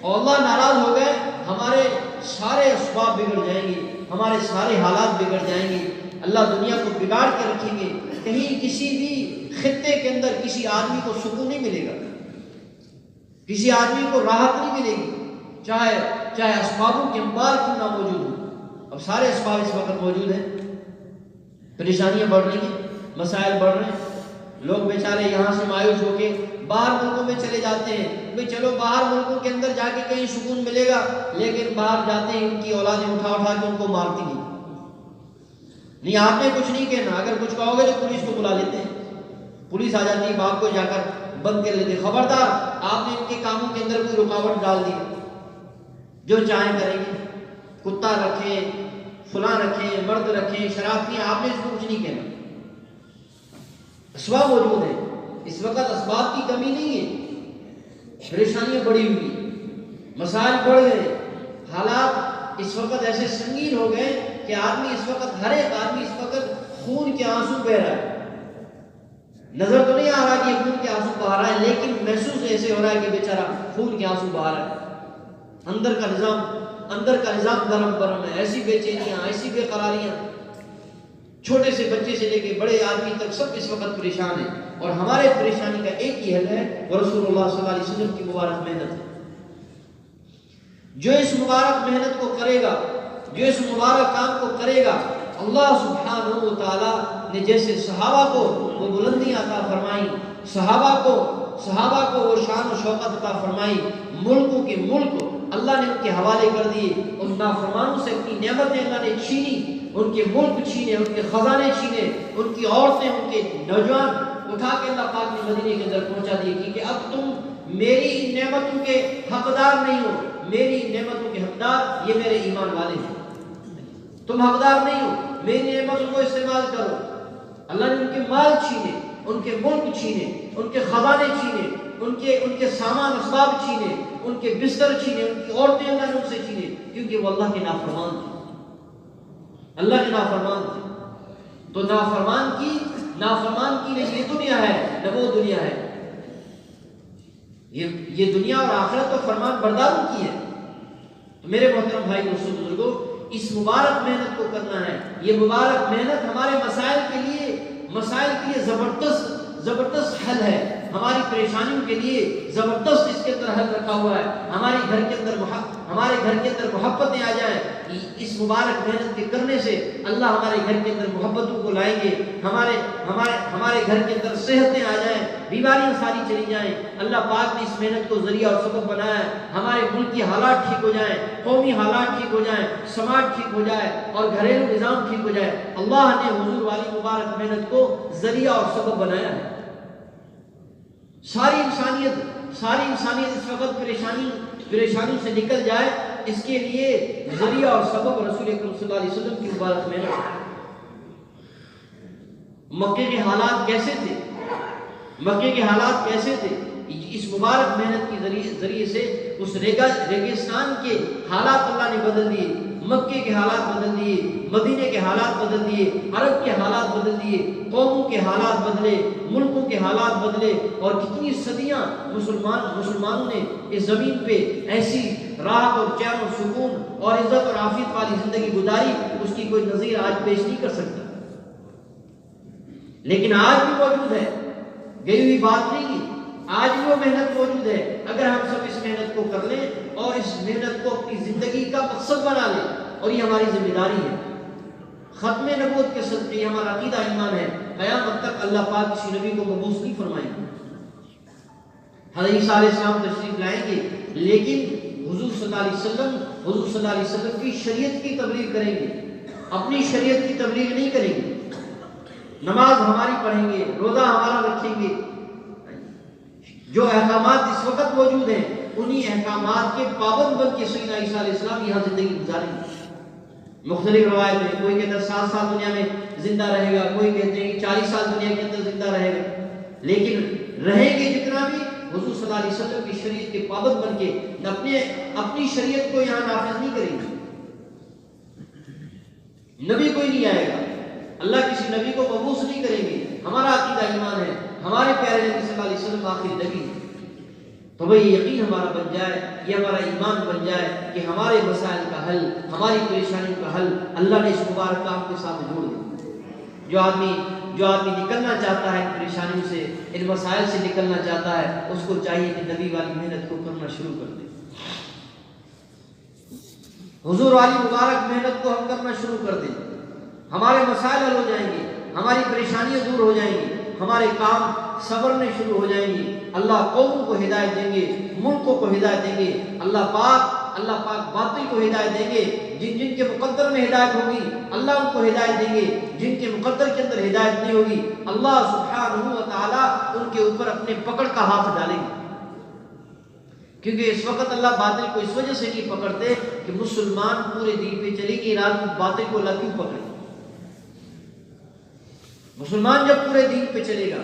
اور اللہ ناراض ہو گئے، ہمارے سارے اسباب بگڑ جائیں گے، ہمارے سارے حالات بگڑ جائیں گے، اللہ دنیا کو بگاڑ کے رکھیں گے، کہیں کسی بھی خطے کے اندر کسی آدمی کو سکون نہیں ملے گا، کسی آدمی کو راحت نہیں ملے گی، چاہے اسبابوں کے انبار کیوں نہ موجود ہوں۔ اب سارے اسباب اس وقت موجود ہیں، پریشانیاں بڑھ رہی ہیں، مسائل بڑھ رہے ہیں، لوگ بیچارے یہاں سے مایوس ہو کے باہر ملکوں میں چلے جاتے ہیں، بھئی چلو باہر ملکوں کے اندر جا کے کہیں سکون ملے گا، لیکن باہر جاتے ہیں ان کی اولادیں اٹھا کے ان کو مارتی نہیں، آپ نے کچھ نہیں کہنا، اگر کچھ کہو گے تو پولیس کو بلا لیتے ہیں، پولیس آ جاتی ہے، باپ کو جا کر بند کر لیتے، خبردار آپ نے ان کے کاموں کے اندر کوئی رکاوٹ ڈال دی، جو چاہیں کریں گے، کتا رکھیں، فلاں رکھیں، مرد رکھیں، شراب پئیں، آپ نے اس کو کچھ نہیں کہنا۔ اسباب موجود ہیں، اس وقت اسباب کی کمی نہیں ہے، پریشانیاں بڑی ہوئی، مسائل بڑھ گئے، حالات اس وقت ایسے سنگین ہو گئے کہ آدمی اس وقت، ہر ایک آدمی اس وقت خون کے آنسو بہہ رہا ہے، نظر تو نہیں آ رہا کہ یہ خون کے آنسو بہا رہا ہے، لیکن محسوس ایسے ہو رہا ہے کہ بیچارہ خون کے آنسو بہا رہا ہے، اندر کا نظام گرم برم ہے، ایسی بے چینیاں، ایسی بے قراریاں، چھوٹے سے بچے سے لے کے بڑے آدمی تک سب اس وقت پریشان ہیں، اور ہمارے پریشانی کا ایک ہی حل ہے، وہ رسول اللہ صلی اللہ علیہ وسلم کی مبارک محنت ہے۔ جو اس مبارک محنت کو کرے گا، جو اس مبارک کام کو کرے گا، اللہ سبحانہ و تعالیٰ نے جیسے صحابہ کو وہ بلندیاں عطا فرمائی، صحابہ کو وہ شان و شوکت عطا فرمائی، ملکوں کے ملک اللہ نے ان کے حوالے کر دیے، ان نافرمانوں سے اپنی نعمتیں اللہ نے چھینی، ان کے ملک چھینے، ان کے خزانے چھینے، ان کی عورتیں، ان کے نوجوان اٹھا کے اللہ پاک نے مدینے کے اندر پہنچا دیے کہ اب تم میری نعمتوں کے حقدار نہیں ہو، میری نعمتوں کے حقدار یہ میرے ایمان والے ہیں، تم حقدار نہیں ہو، میری نعمتوں کو استعمال کرو۔ اللہ نے ان کے مال چھینے، ان کے ملک چھینے، ان کے خزانے چھینے، ان کے سامان اسباب چھینے، ان کے بستر چھینے، ان کی عورتیں اللہ نے ان سے چھینے، کیونکہ وہ اللہ کے نافرمان تھے، اللہ کے نافرمان تھے۔ تو نافرمان کی نہ یہ دنیا ہے نہ وہ دنیا ہے، یہ دنیا اور آخرت تو فرمان برداروں کی ہے۔ تو میرے محترم بھائی دوستو بزرگوں، اس مبارک محنت کو کرنا ہے، یہ مبارک محنت ہمارے مسائل کے لیے زبردست حل ہے، ہماری پریشانیوں کے لیے زبردست اس کے اندر حل رکھا ہوا ہے، ہمارے گھر کے اندر محبتیں آ جائیں، اس مبارک محنت کے کرنے سے اللہ ہمارے گھر کے اندر محبتوں کو لائیں گے، ہمارے گھر کے اندر صحتیں آ جائیں، بیماریاں ساری چلی جائیں، اللہ پاک نے اس محنت کو ذریعہ اور سبب بنایا ہے، ہمارے ملک کی حالات ٹھیک ہو جائیں، قومی حالات ٹھیک ہو جائیں، سماج ٹھیک ہو جائے اور گھریلو نظام ٹھیک ہو جائے، اللہ نے حضور والی مبارک محنت کو ذریعہ اور سبب بنایا ہے۔ ساری انسانیت اس وقت پریشانی سے نکل جائے، اس کے لیے ذریعہ اور سبب رسول اکرم صلی اللہ علیہ وسلم کی مبارک محنت۔ مکے کے حالات کیسے تھے؟ اس مبارک محنت کے ذریعے سے اس ریگستان کے حالات اللہ نے بدل دیے، مکے کے حالات بدل دیے، مدینے کے حالات بدل دیے، عرب کے حالات بدل دیے، قوموں کے حالات بدلے، ملکوں کے حالات بدلے، اور کتنی صدیاں مسلمانوں نے اس زمین پہ ایسی راحت اور چین اور سکون اور عزت اور عافیت والی زندگی گزاری، اس کی کوئی نظیر آج پیش نہیں کر سکتا، لیکن آج بھی موجود ہے، گئی ہوئی بات نہیں کی، آج بھی وہ محنت موجود ہے، اگر ہم سب اس محنت کو کر لیں اور اس محنت کو اپنی زندگی کا مقصد بنا لیں، اور یہ ہماری ذمہ داری ہے۔ ختم نبوت کے صدقے یہ ہمارا عقیدہ ایمان ہے، قیامت تک اللہ پاک کسی نبی کو مبعوث نہیں فرمائیں گے، حضرت عیسیٰ علیہ السلام تشریف لائیں گے، لیکن حضور صلی اللہ علیہ وسلم کی شریعت کی تبلیغ کریں گے، اپنی شریعت کی تبلیغ نہیں کریں گے، نماز ہماری پڑھیں گے، روزہ ہمارا رکھیں گے، جو احکامات اس وقت موجود ہیں انہی احکامات کے پابند بن کے سیدنا عیسیٰ علیہ السلام یہاں زندگی گزاریں گے۔ مختلف روایت میں کوئی کہتا ہے 7 سال دنیا میں زندہ رہے گا، کوئی کہتے ہیں 40 سال دنیا کے اندر زندہ رہے گا، لیکن رہیں گے جتنا بھی حضور صلی اللہ علیہ وسلم کی شریعت کے پابند بن کے اپنی شریعت کو یہاں نافذ نہیں کریں گے۔ نبی کوئی نہیں آئے گا، اللہ کسی نبی کو مبعوث نہیں کریں گے، ہمارا عقیدہ ایمان ہے، ہمارے پیارے نبی صلی اللہ علیہ وسلم آخری نبی ہے۔ تو بھئی یقین ہمارا بن جائے، یہ ہمارا ایمان بن جائے کہ ہمارے مسائل کا حل، ہماری پریشانیوں کا حل اللہ نے اس مبارک کام کے ساتھ جوڑ دیا۔ جو آدمی نکلنا چاہتا ہے ان پریشانیوں سے، ان مسائل سے نکلنا چاہتا ہے، اس کو چاہیے کہ نبی والی محنت کو کرنا شروع کر دے، حضور والی مبارک محنت کو ہم کرنا شروع کر دیں، ہمارے مسائل حل ہو جائیں گے، ہماری پریشانیاں دور ہو جائیں گی، ہمارے کام صبرنے شروع ہو جائیں گے، اللہ قوموں کو ہدایت دیں گے، ملکوں کو ہدایت دیں گے، اللہ پاک باطل کو ہدایت دیں گے، جن کے مقدر میں ہدایت ہوگی اللہ ان کو ہدایت دیں گے، جن کے مقدر کے اندر ہدایت نہیں ہوگی اللہ سبحانہ و تعالی ان کے اوپر اپنے پکڑ کا ہاتھ ڈالیں گے۔ کیونکہ اس وقت اللہ باطل کو اس وجہ سے نہیں پکڑتے کہ مسلمان پورے دین پہ چلے گی، رات باطل کو اللہ کیوں پکڑے؟ مسلمان جب پورے دین پہ چلے گا،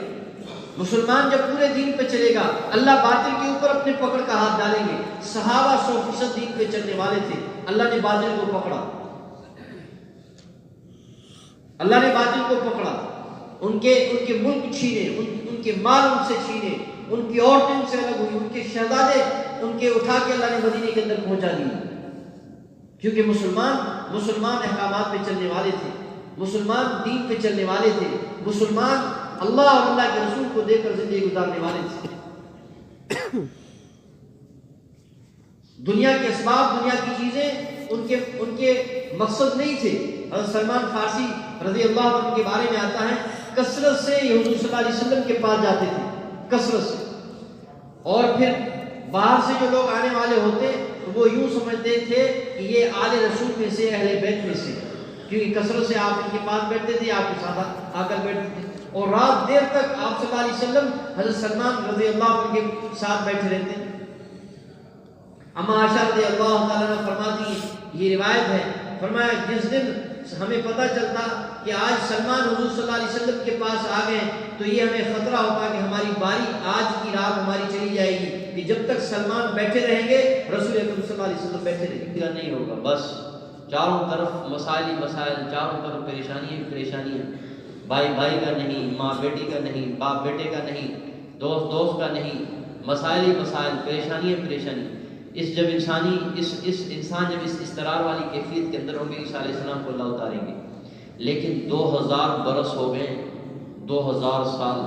مسلمان جب پورے دین پہ چلے گا، اللہ باطل کے اوپر اپنے پکڑ کا ہاتھ ڈالیں گے۔ صحابہ 100% دین پہ چلنے والے تھے، اللہ نے باطل کو پکڑا، اللہ نے باطل کو پکڑا، ان کے ملک چھینے، ان کے مال ان سے چھینے، ان کی عورتیں ان سے الگ ہوئی، ان کے شہزادے ان کے اٹھا کے اللہ نے مدینے کے اندر پہنچا دیے، کیونکہ مسلمان احکامات پہ چلنے والے تھے، مسلمان دین پہ چلنے والے تھے، مسلمان اللہ اور اللہ کے رسول کو دے کر زندگی گزارنے والے تھے۔ دنیا کے اسباب، دنیا کی چیزیں ان کے مقصد نہیں تھے۔ حضرت سلمان فارسی رضی اللہ عنہ کے بارے میں آتا ہے، کثرت سے یہ حضور صلی اللہ علیہ وسلم کے پاس جاتے تھے، کثرت سے، اور پھر باہر سے جو لوگ آنے والے ہوتے وہ یوں سمجھتے تھے کہ یہ آل رسول میں سے، اہل بیت میں سے، کیونکہ کثرت سے آپ ان کے پاس بیٹھتے تھے، آپ کے ساتھ آ کر بیٹھتے تھے، اور رات دیر تک آپ صلی اللہ علیہ وسلم حضرت سلمان رضی اللہ عنہ کے ساتھ بیٹھے رہتے۔ اما عائشہ رضی اللہ تعالیٰ عنہ فرماتی ہیں، یہ روایت ہے، فرمایا جس دن ہمیں پتہ چلتا کہ آج سلمان حضور صلی اللہ علیہ وسلم کے پاس آ گئے تو یہ ہمیں خطرہ ہوتا کہ ہماری باری آج کی رات ہماری چلی جائے گی، کہ جب تک سلمان بیٹھے رہیں گے رسول اکرم صلی اللہ علیہ وسلم بیٹھے رہیں گے، نہیں ہوگا، بس چاروں طرف مسائل ہی مسائل، چاروں طرف پریشانیاں، بھائی کا نہیں، ماں بیٹی کا نہیں، باپ بیٹے کا نہیں، دوست کا نہیں، مسائل ہی مسائل، پریشانیاں۔ جب انسان جب اس اضطرار والی کیفیت کے اندر ہوں گے، عیسیٰ علیہ السلام کو اللہ اتاریں گے، لیکن 2000 برس ہو گئے، 2000 سال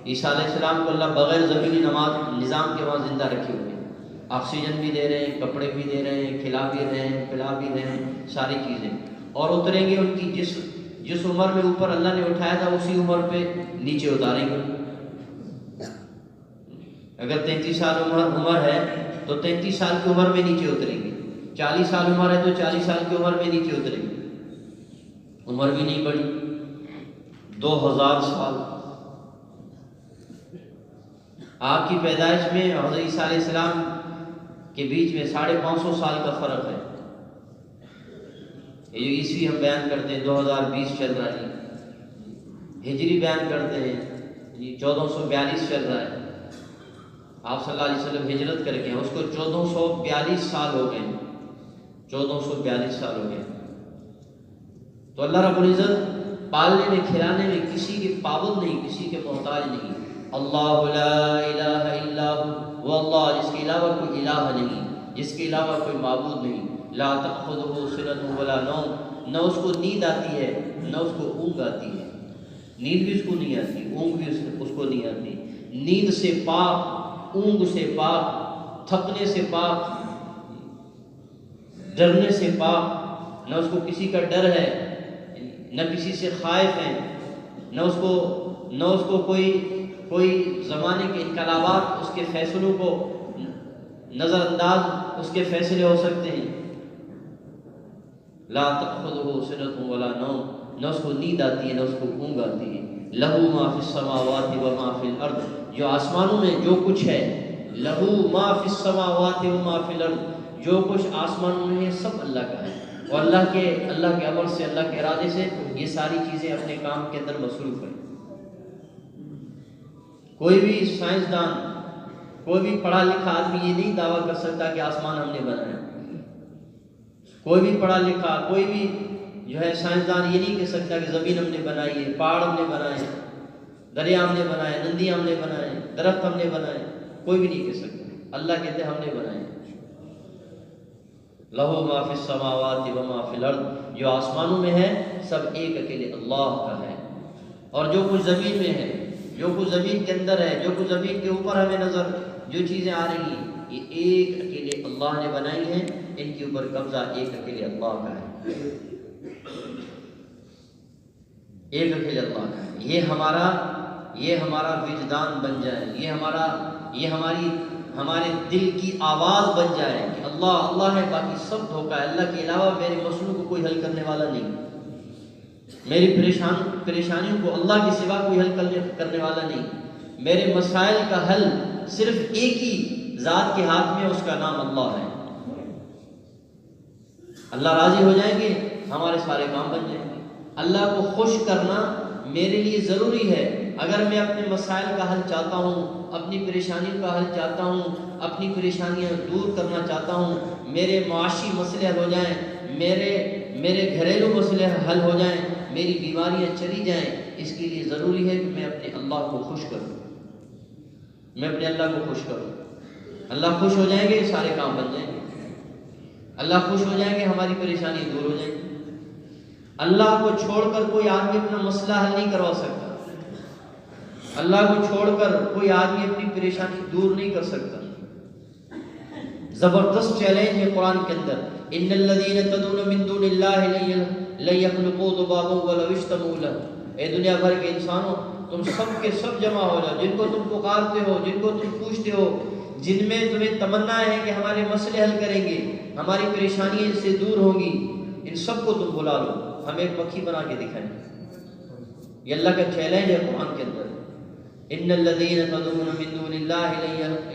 عیسیٰ علیہ السلام کو اللہ بغیر زمینی نظام کے وہاں زندہ رکھے ہوئے ہیں، آکسیجن بھی دے رہے ہیں، کپڑے بھی دے رہے ہیں، کھلا بھی رہے ہیں، پلا بھی رہے ہیں، ساری چیزیں، اور اتریں گے ان کی جس عمر میں اوپر اللہ نے اٹھایا تھا اسی عمر پہ نیچے اتاریں گے۔ اگر 33 سال عمر ہے تو 33 سال کی عمر میں نیچے اتریں گے، 40 سال عمر ہے تو 40 سال کی عمر میں نیچے اتریں گے، عمر بھی نہیں بڑھی، 2000 سال۔ آپ کی پیدائش میں حضرت عیسیٰ علیہ السلام کے بیچ میں 550 سال کا فرق ہے۔ یہ جو عیسوی ہم بیان کرتے ہیں 2020 چل رہا ہے، ہجری بیان کرتے ہیں 1442 چل رہا ہے، آپ صلی اللہ علیہ وسلم ہجرت کر کے اس کو 1442 سال ہو گئے، 1442 سال ہو گئے۔ تو اللہ رب العزت پالنے میں، کھلانے میں کسی کے پابند نہیں، کسی کے محتاج نہیں۔ اللہ لا الہ الا هو، اللہ جس کے علاوہ کوئی الہ نہیں، جس کے علاوہ کوئی معبود نہیں۔ لا تأخذہ سنۃ ولا نوم، نہ اس کو نیند آتی ہے نہ اس کو اونگ آتی ہے، نیند بھی اس کو نہیں آتی، اونگ بھی اس کو نہیں آتی۔ نیند سے پاک، اونگ سے پاک، تھکنے سے پاک، ڈرنے سے پاک، نہ اس کو کسی کا ڈر ہے، نہ کسی سے خائف ہے، نہ اس کو کوئی زمانے کے انقلابات اس کے فیصلوں کو نظر انداز اس کے فیصلے ہو سکتے ہیں۔ لا تأخذہ سنۃ ولا نوم، نہ اس کو نیند آتی ہے نہ اس کو اونگ آتی ہے۔ لہ ما فی السماوات و ما فی الارض، جو آسمانوں میں جو کچھ ہے، لہ ما فی السماوات و ما فی الارض، جو کچھ آسمانوں میں ہے سب اللہ کا ہے، اور اللہ کے امر سے، اللہ کے ارادے سے یہ ساری چیزیں اپنے کام کے اندر مصروف ہیں۔ کوئی بھی سائنسدان، کوئی بھی پڑھا لکھا آدمی یہ نہیں دعویٰ کر سکتا کہ آسمان ہم نے بنایا۔ کوئی بھی پڑھا لکھا، کوئی بھی جو ہے سائنسدان یہ نہیں کہہ سکتا کہ زمین ہم نے بنائی ہے، پہاڑ ہم نے بنائے، دریا ہم نے بنائے، ندی ہم نے بنائے، درخت ہم نے بنائے، کوئی بھی نہیں کہہ سکتا۔ اللہ کہتے ہیں ہم نے بنائے. لہو ما فی السماوات و ما فی الارض، جو آسمانوں میں ہے سب ایک اکیلے اللہ کا ہے، اور جو کچھ زمین میں ہے، جو کچھ زمین کے اندر ہے، جو کچھ زمین کے اوپر ہمیں نظر جو چیزیں آ رہی ہیں، یہ ایک اکیلے اللہ نے بنائی ہیں. ان کے اوپر قبضہ ایک اکیلے اللہ کا ہے، ایک اکیلے اللہ کا ہے. یہ ہمارا وجدان بن جائے، یہ ہمارے دل کی آواز بن جائے کہ اللہ اللہ ہے، باقی سب دھوکہ ہے. اللہ کے علاوہ میرے مسئلوں کو کوئی حل کرنے والا نہیں، میری پریشانیوں کو اللہ کے سوا کوئی حل کرنے والا نہیں. میرے مسائل کا حل صرف ایک ہی ذات کے ہاتھ میں، اس کا نام اللہ ہے. اللہ راضی ہو جائیں گے، ہمارے سارے کام بن جائیں گے. اللہ کو خوش کرنا میرے لیے ضروری ہے. اگر میں اپنے مسائل کا حل چاہتا ہوں، اپنی پریشانیوں کا حل چاہتا ہوں، اپنی پریشانیاں دور کرنا چاہتا ہوں، میرے معاشی مسئلے حل ہو جائیں، میرے گھریلو مسئلے حل ہو جائیں، میری بیماریاں چلی جائیں، اس کے لیے ضروری ہے کہ میں اپنے اللہ کو خوش کروں. میں اپنے اللہ کو خوش کروں. اللہ خوش ہو جائیں گے، سارے کام بن جائیں گے. اللہ خوش ہو جائیں گے، ہماری پریشانی دور ہو جائیں گی. اللہ کو چھوڑ کر کوئی آدمی اپنا مسئلہ حل نہیں کروا سکتا. اللہ کو چھوڑ کر کوئی آدمی اپنی پریشانی دور نہیں کر سکتا. زبردست چیلنج ہے قرآن کے اندر. ان الذین تدعون من دون اللہ لن یخلقوا ذبابا ولو اجتمعوا له. اے دنیا بھر کے انسانوں، تم سب کے سب جمع ہو جاؤ، جن کو تم پکارتے ہو، جن کو تم پوچھتے ہو، جن میں تمہیں تمنا ہے کہ ہمارے مسئلے حل کریں گے، ہماری پریشانیاں ان سے دور ہوں گی، ان سب کو تم بلا لو، ہمیں ایک مکھی بنا کے دکھائیں. یہ اللہ کا چیلنج ہے قرآن کے اندر. ان الذین تدعون من دون اللہ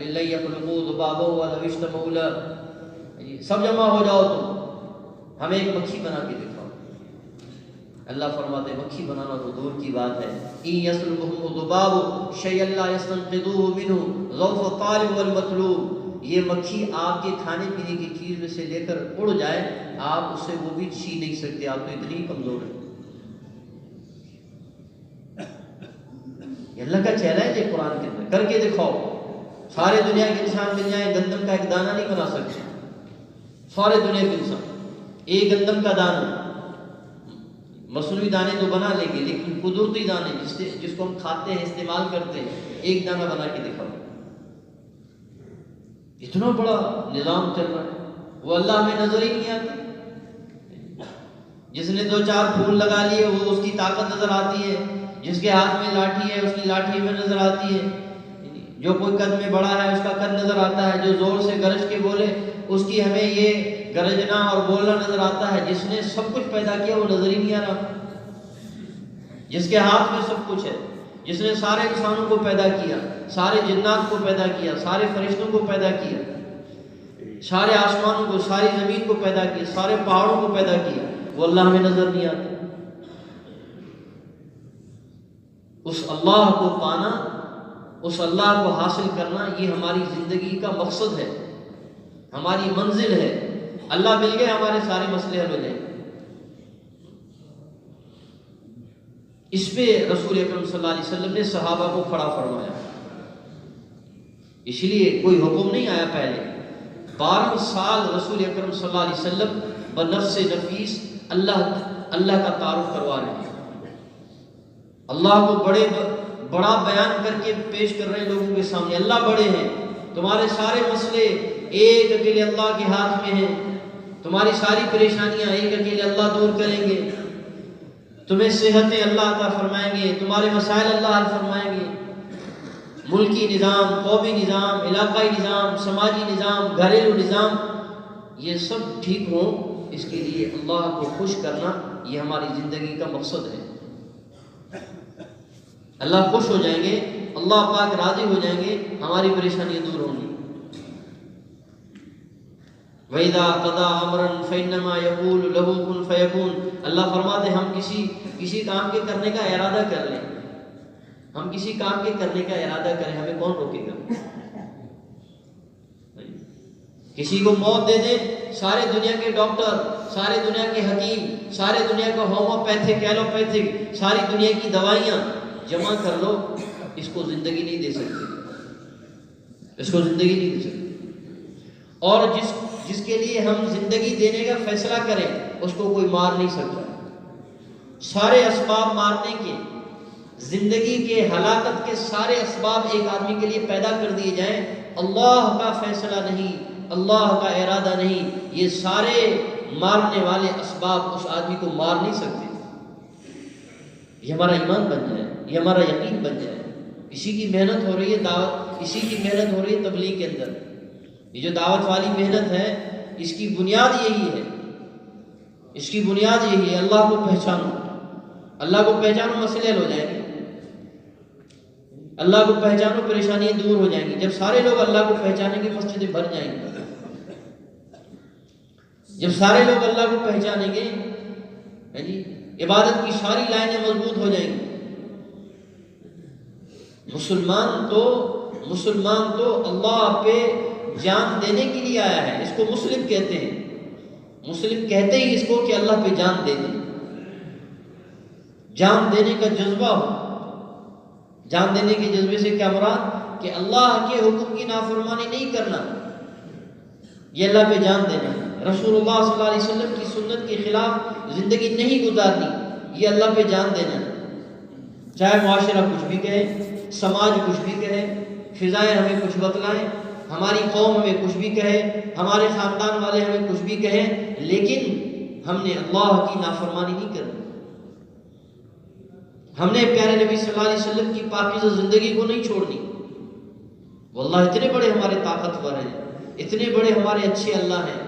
لن یخلقوا ذبابا ولو اجتمعوا له. سب جمع ہو جاؤ، تم ہمیں ایک مکھی بنا کے دکھاؤ. اللہ فرماتے ہیں مکھی بنانا تو دور کی بات ہے. ان یسلبهم الذباب شیئا لا یستنقذوه منه ضعف الطالب والمطلوب. یہ مکھی آپ کے کھانے پینے کی چیز میں سے لے کر اڑ جائے، آپ اسے وہ بھی چھین نہیں سکتے، آپ تو اتنی کمزور ہیں. یہ اللہ کا چیلنج ہے قرآن کے اندر. کر کے دکھاؤ. سارے دنیا کے انسان مل جائیں، گندم کا ایک دانہ نہیں بنا سکتے. سارے دنیا کے انسان ایک گندم کا دانہ، مصنوعی دانے تو بنا لیں گے، لیکن قدرتی دانے جس کو ہم کھاتے ہیں، استعمال کرتے ہیں، ایک دانہ بنا کے دکھاؤ. اتنا بڑا نظام چل رہا ہے، وہ اللہ ہمیں نظر ہی نہیں آتی. جس نے 2-4 پھول لگا لیے وہ اس کی طاقت نظر آتی ہے، جس کے ہاتھ میں لاٹھی ہے اس کی لاٹھی میں نظر آتی ہے، جو کوئی قد میں بڑا ہے اس کا قد نظر آتا ہے، جو زور سے گرج کے بولے اس کی ہمیں یہ گرجنا اور بولنا نظر آتا ہے. جس نے سب کچھ پیدا کیا وہ نظر ہی نہیں آ رہا. جس کے ہاتھ میں سب کچھ ہے، جس نے سارے انسانوں کو پیدا کیا، سارے جنات کو پیدا کیا، سارے فرشتوں کو پیدا کیا، سارے آسمانوں کو، ساری زمین کو پیدا کیا، سارے پہاڑوں کو پیدا کیا، وہ اللہ ہمیں نظر نہیں آتا. اس اللہ کو پانا، اس اللہ کو حاصل کرنا، یہ ہماری زندگی کا مقصد ہے، ہماری منزل ہے. اللہ مل گئے، ہمارے سارے مسئلے حل ہو جائیں. اس پہ رسول اکرم صلی اللہ علیہ وسلم نے صحابہ کو کھڑا فرمایا. اس لیے کوئی حکم نہیں آیا پہلے. 12 سال رسول اکرم صلی اللہ علیہ وسلم بنفس نفیس اللہ کا تعارف کروا رہے ہیں. اللہ کو بڑا بیان کر کے پیش کر رہے ہیں لوگوں کے سامنے. اللہ بڑے ہیں، تمہارے سارے مسئلے ایک اکیلے اللہ کے ہاتھ میں ہیں، تمہاری ساری پریشانیاں ایک اکیلے اللہ دور کریں گے، تمہیں صحتیں اللہ عطا فرمائیں گے، تمہارے مسائل اللہ حل فرمائیں گے. ملکی نظام، قومی نظام، علاقائی نظام، سماجی نظام، گھریلو نظام، یہ سب ٹھیک ہوں، اس کے لیے اللہ کو خوش کرنا یہ ہماری زندگی کا مقصد ہے. اللہ خوش ہو جائیں گے، اللہ پاک راضی ہو جائیں گے، ہماری پریشانیاں دور ہوں گی. وَإِذَا قَضَىٰ أَمْرًا فَإِنَّمَا يَقُولُ لَهُ كُن فَيَكُونُ. اللہ فرماتے ہیں ہم کسی کام کے کرنے کا ارادہ کر لیں، ہم کسی کام کے کرنے کا ارادہ کریں، ہمیں کون روکے گا؟ کسی کو موت دے دیں، سارے دنیا کے ڈاکٹر، سارے دنیا کے حکیم، سارے دنیا کا ہوموپیتھک، ایلوپیتھک، ساری دنیا کی دوائیاں جمع کر لو، اس کو زندگی نہیں دے سکتے، اس کو زندگی نہیں دے سکتے. اور جس کے لیے ہم زندگی دینے کا فیصلہ کریں اس کو کوئی مار نہیں سکتا. سارے اسباب مارنے کے، زندگی کے، ہلاکت کے سارے اسباب ایک آدمی کے لیے پیدا کر دیے جائیں، اللہ کا فیصلہ نہیں، اللہ کا ارادہ نہیں، یہ سارے مارنے والے اسباب اس آدمی کو مار نہیں سکتے. یہ ہمارا ایمان بن جائے، یہ ہمارا یقین بن جائے. اسی کی محنت ہو رہی ہے دعوت، اسی کی محنت ہو رہی ہے تبلیغ کے اندر. یہ جو دعوت والی محنت ہے اس کی بنیاد یہی ہے، اس کی بنیاد یہی ہے. اللہ کو پہچانو، اللہ کو پہچانو، مسئلے حل ہو جائیں گے. اللہ کو پہچانو، پریشانیاں دور ہو جائیں گی. جب سارے لوگ اللہ کو پہچانیں گے مسجدیں بھر جائیں گی. جب سارے لوگ اللہ کو پہچانیں گے جی عبادت کی ساری لائنیں مضبوط ہو جائیں گی. مسلمان تو اللہ پہ جان دینے کے لیے آیا ہے. اس کو مسلم کہتے ہیں. مسلم کہتے ہی اس کو کہ اللہ پہ جان دے دیں. جان دینے کا جذبہ ہو. جان دینے کے جذبے سے کیا مراد؟ کہ اللہ کے حکم کی نافرمانی نہیں کرنا، یہ اللہ پہ جان دینا. رسول اللہ صلی اللہ علیہ وسلم کی سنت کے خلاف زندگی نہیں گزارنی، یہ اللہ پہ جان دینا. چاہے معاشرہ کچھ بھی کہے، سماج کچھ بھی کہے، فضائیں ہمیں کچھ بتلائیں، ہماری قوم ہمیں کچھ بھی کہے، ہمارے خاندان والے ہمیں کچھ بھی کہیں، لیکن ہم نے اللہ کی نافرمانی نہیں کرنی. ہم نے پیارے نبی صلی اللہ علیہ وسلم کی پاکیزہ زندگی کو نہیں چھوڑنی. واللہ اتنے بڑے ہمارے طاقتور ہیں، اتنے بڑے ہمارے اچھے اللہ ہیں،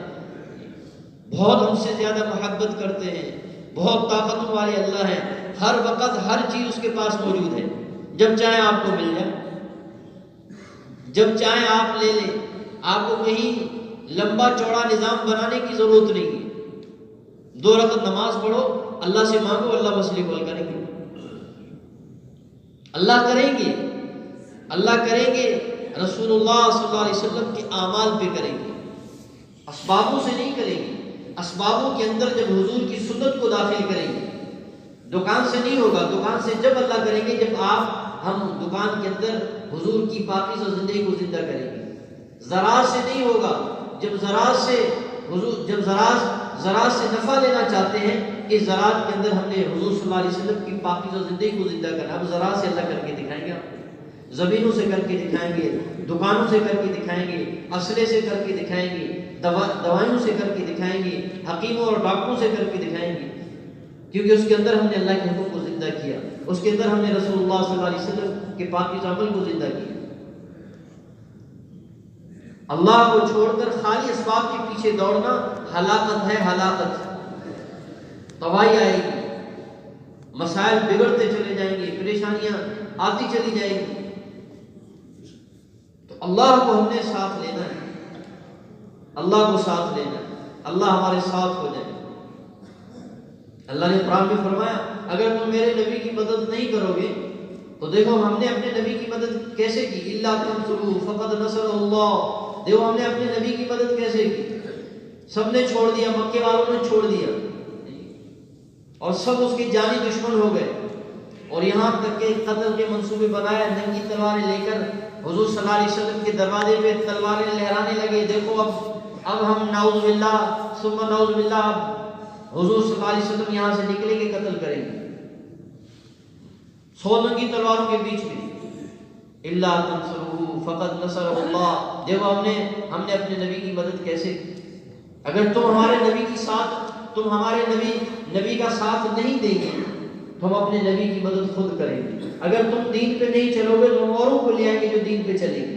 بہت ہم سے زیادہ محبت کرتے ہیں، بہت طاقت والے اللہ ہیں. ہر وقت ہر چیز اس کے پاس موجود ہے. جب چاہیں آپ کو مل جائے، جب چاہیں آپ لے لیں. آپ کو کہیں لمبا چوڑا نظام بنانے کی ضرورت نہیں ہے. 2 رکعت نماز پڑھو، اللہ سے مانگو، اللہ مسئلے حل کریں گے. اللہ کریں گے، اللہ کریں گے. رسول اللہ صلی اللہ علیہ وسلم کے اعمال پہ کریں گے، اسبابوں سے نہیں کریں گے. اسبابوں کے اندر جب حضور کی سنت کو داخل کریں گے، دکان سے نہیں ہوگا. دکان سے جب اللہ کریں گے جب ہم دکان کے اندر حضور کی پاکیزہ زندگی کو زندہ کریں گے. زراعت سے نہیں ہوگا. جب زراعت سے نفع لینا چاہتے ہیں، اس زراعت کے اندر ہم نے حضور صلی اللہ علیہ وسلم کی پاکیزہ زندگی کو زندہ کرنا. اب زراعت سے اللہ کر کے دکھائیں گے، آپ زمینوں سے کر کے دکھائیں گے، دکانوں سے کر کے دکھائیں گے، اسلحے سے کر کے دکھائیں گے، دوائیوں سے کر کے دکھائیں گے، حکیموں اور ڈاکٹروں سے کر کے دکھائیں گے. کیونکہ اس کے اندر ہم نے اللہ کے حکم کو زندہ کیا، اس کے اندر ہم نے رسول اللہ صلی اللہ علیہ وسلم کے پاکیزہ عمل کو زندہ کیا. اللہ کو چھوڑ کر خالی اسباب کے پیچھے دوڑنا ہلاکت ہے، ہلاکت. تباہی آئے گی، مسائل بگڑتے چلے جائیں گے، پریشانیاں آتی چلی جائیں گی. تو اللہ کو ہم نے ساتھ لینا ہے، اللہ کو ساتھ لینا ہے. اللہ ہمارے ساتھ ہو جائے. اللہ نے قرآن میں فرمایا اگر تم میرے نبی کی مدد نہیں کرو گے تو دیکھو ہم نے اپنے نبی کی مدد کیسے کی. الا تنصروا فقد نصرہ اللہ. دیکھو ہم نے اپنے نبی کی مدد کیسے کی. سب نے چھوڑ دیا، مکے والوں نے چھوڑ دیا اور سب اس کے جانی دشمن ہو گئے، اور یہاں تک کہ قتل کے منصوبے بنائے، ننگی تلواریں لے کر حضور صلی اللہ علیہ وسلم کے دروازے پہ تلواریں لہرانے لگے. دیکھو اب ہم نعوذ باللہ ثم نعوذ باللہ حضور صلی اللہ علیہ وسلم یہاں سے نکلیں گے، قتل کریں گے 100 ننگی تلواروں کے بیچ میں. الا تنصروا فقد نصرہ اللہ. دیکھو ہم نے اپنے نبی کی مدد کیسے کی. اگر تم ہمارے نبی کی ساتھ، تم ہمارے نبی کا ساتھ نہیں دیں گے تو ہم اپنے نبی کی مدد خود کریں گے. اگر تم دین پہ نہیں چلو گے تو ہم اوروں کو لے آئیں گے جو دین پہ چلیں گے.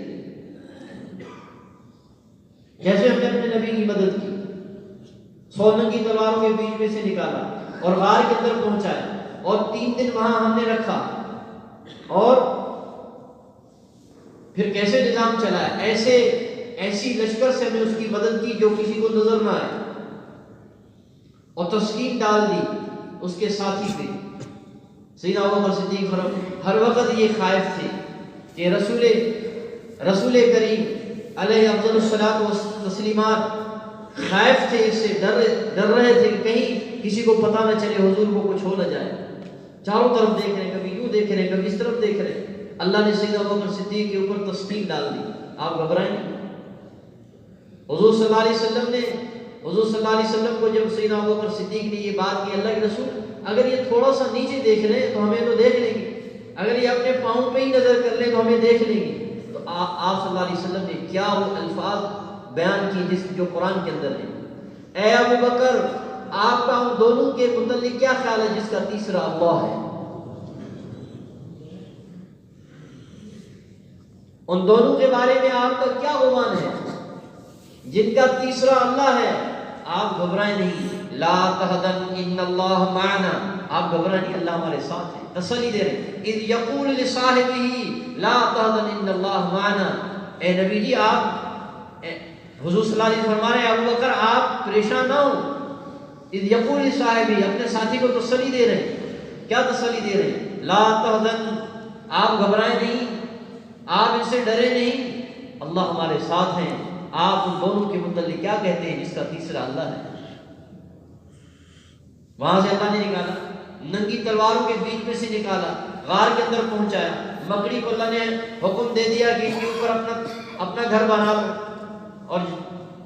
جیسے ہم نے اپنے نبی کی مدد کی، 100 ننگی تلواروں کے بیچ میں سے نکالا اور غار کے اندر پہنچایا اور 3 دن وہاں ہم نے رکھا، اور پھر کیسے نظام چلا ہے. ایسی لشکر سے ہم نے اس کی مدد کی جو کسی کو نظر نہ آئے، اور تسکین ڈال دی اس کے ساتھی پہ. سیدنا ابوبکر صدیق ہر وقت یہ خائف تھے کہ رسول کریم علیہ افضل الصلاۃ والتسلیمات خائف تھے، اس سے ڈر رہے تھے کہ کہیں کسی کو پتہ نہ چلے، حضور کو کچھ ہو نہ جائے. چاروں طرف دیکھ رہے ہیں، کبھی یوں دیکھ رہے ہیں، کبھی اس طرف دیکھ رہے ہیں. اللہ نے سیدنا ابوبکر صدیق کے اوپر تسکین ڈال دی. آپ گھبرائیں نہیں. حضور صلی اللہ علیہ وسلم کو جب سیدنا ابوبکر صدیق نے یہ بات کی، اللہ کے رسول اگر یہ تھوڑا سا نیچے دیکھ لیں تو ہمیں تو دیکھ لیں گے، اگر یہ اپنے پاؤں پہ ہی نظر کر لیں تو ہمیں دیکھ لیں گے. تو آپ صلی اللہ علیہ وسلم نے کیا وہ الفاظ بیان کی جو قرآن کے اندر ہے. اے ابوبکر آپ کا ان دونوں کے متعلق کیا خیال ہے جس کا تیسرا اللہ ہے؟ ان دونوں کے بارے میں آپ کا کیا گمان ہے جن کا تیسرا اللہ ہے؟ آپ گھبرائیں نہیں. لا تحزن ان اللہ معنا، آپ گھبرائیں نہیں، اللہ ہمارے ساتھ ہے. تسلی دے رہے اذ یقول لصاحبہ لا تحزن ان اللہ معنا. اے نبی جی آپ حضور صلی اللہ علیہ وسلم فرما رہے ہیں ابوبکر آپ پریشان نہ ہو. اذ یقول لصاحبہ، اپنے ساتھی کو تسلی دے رہے ہیں. کیا تسلی دے رہے ہیں؟ لا تحزن، آپ گھبرائیں نہیں، آپ ان سے ڈرے نہیں، اللہ ہمارے ساتھ ہیں. آپ ان دونوں کے متعلق کیا کہتے ہیں جس کا تیسرا اللہ ہے؟ وہاں سے اللہ نے نکالا، ننگی تلواروں کے بیچ میں سے نکالا، غار کے اندر پہنچایا. مکڑی کو اللہ نے حکم دے دیا کہ اس کے اوپر اپنا گھر بنا لو،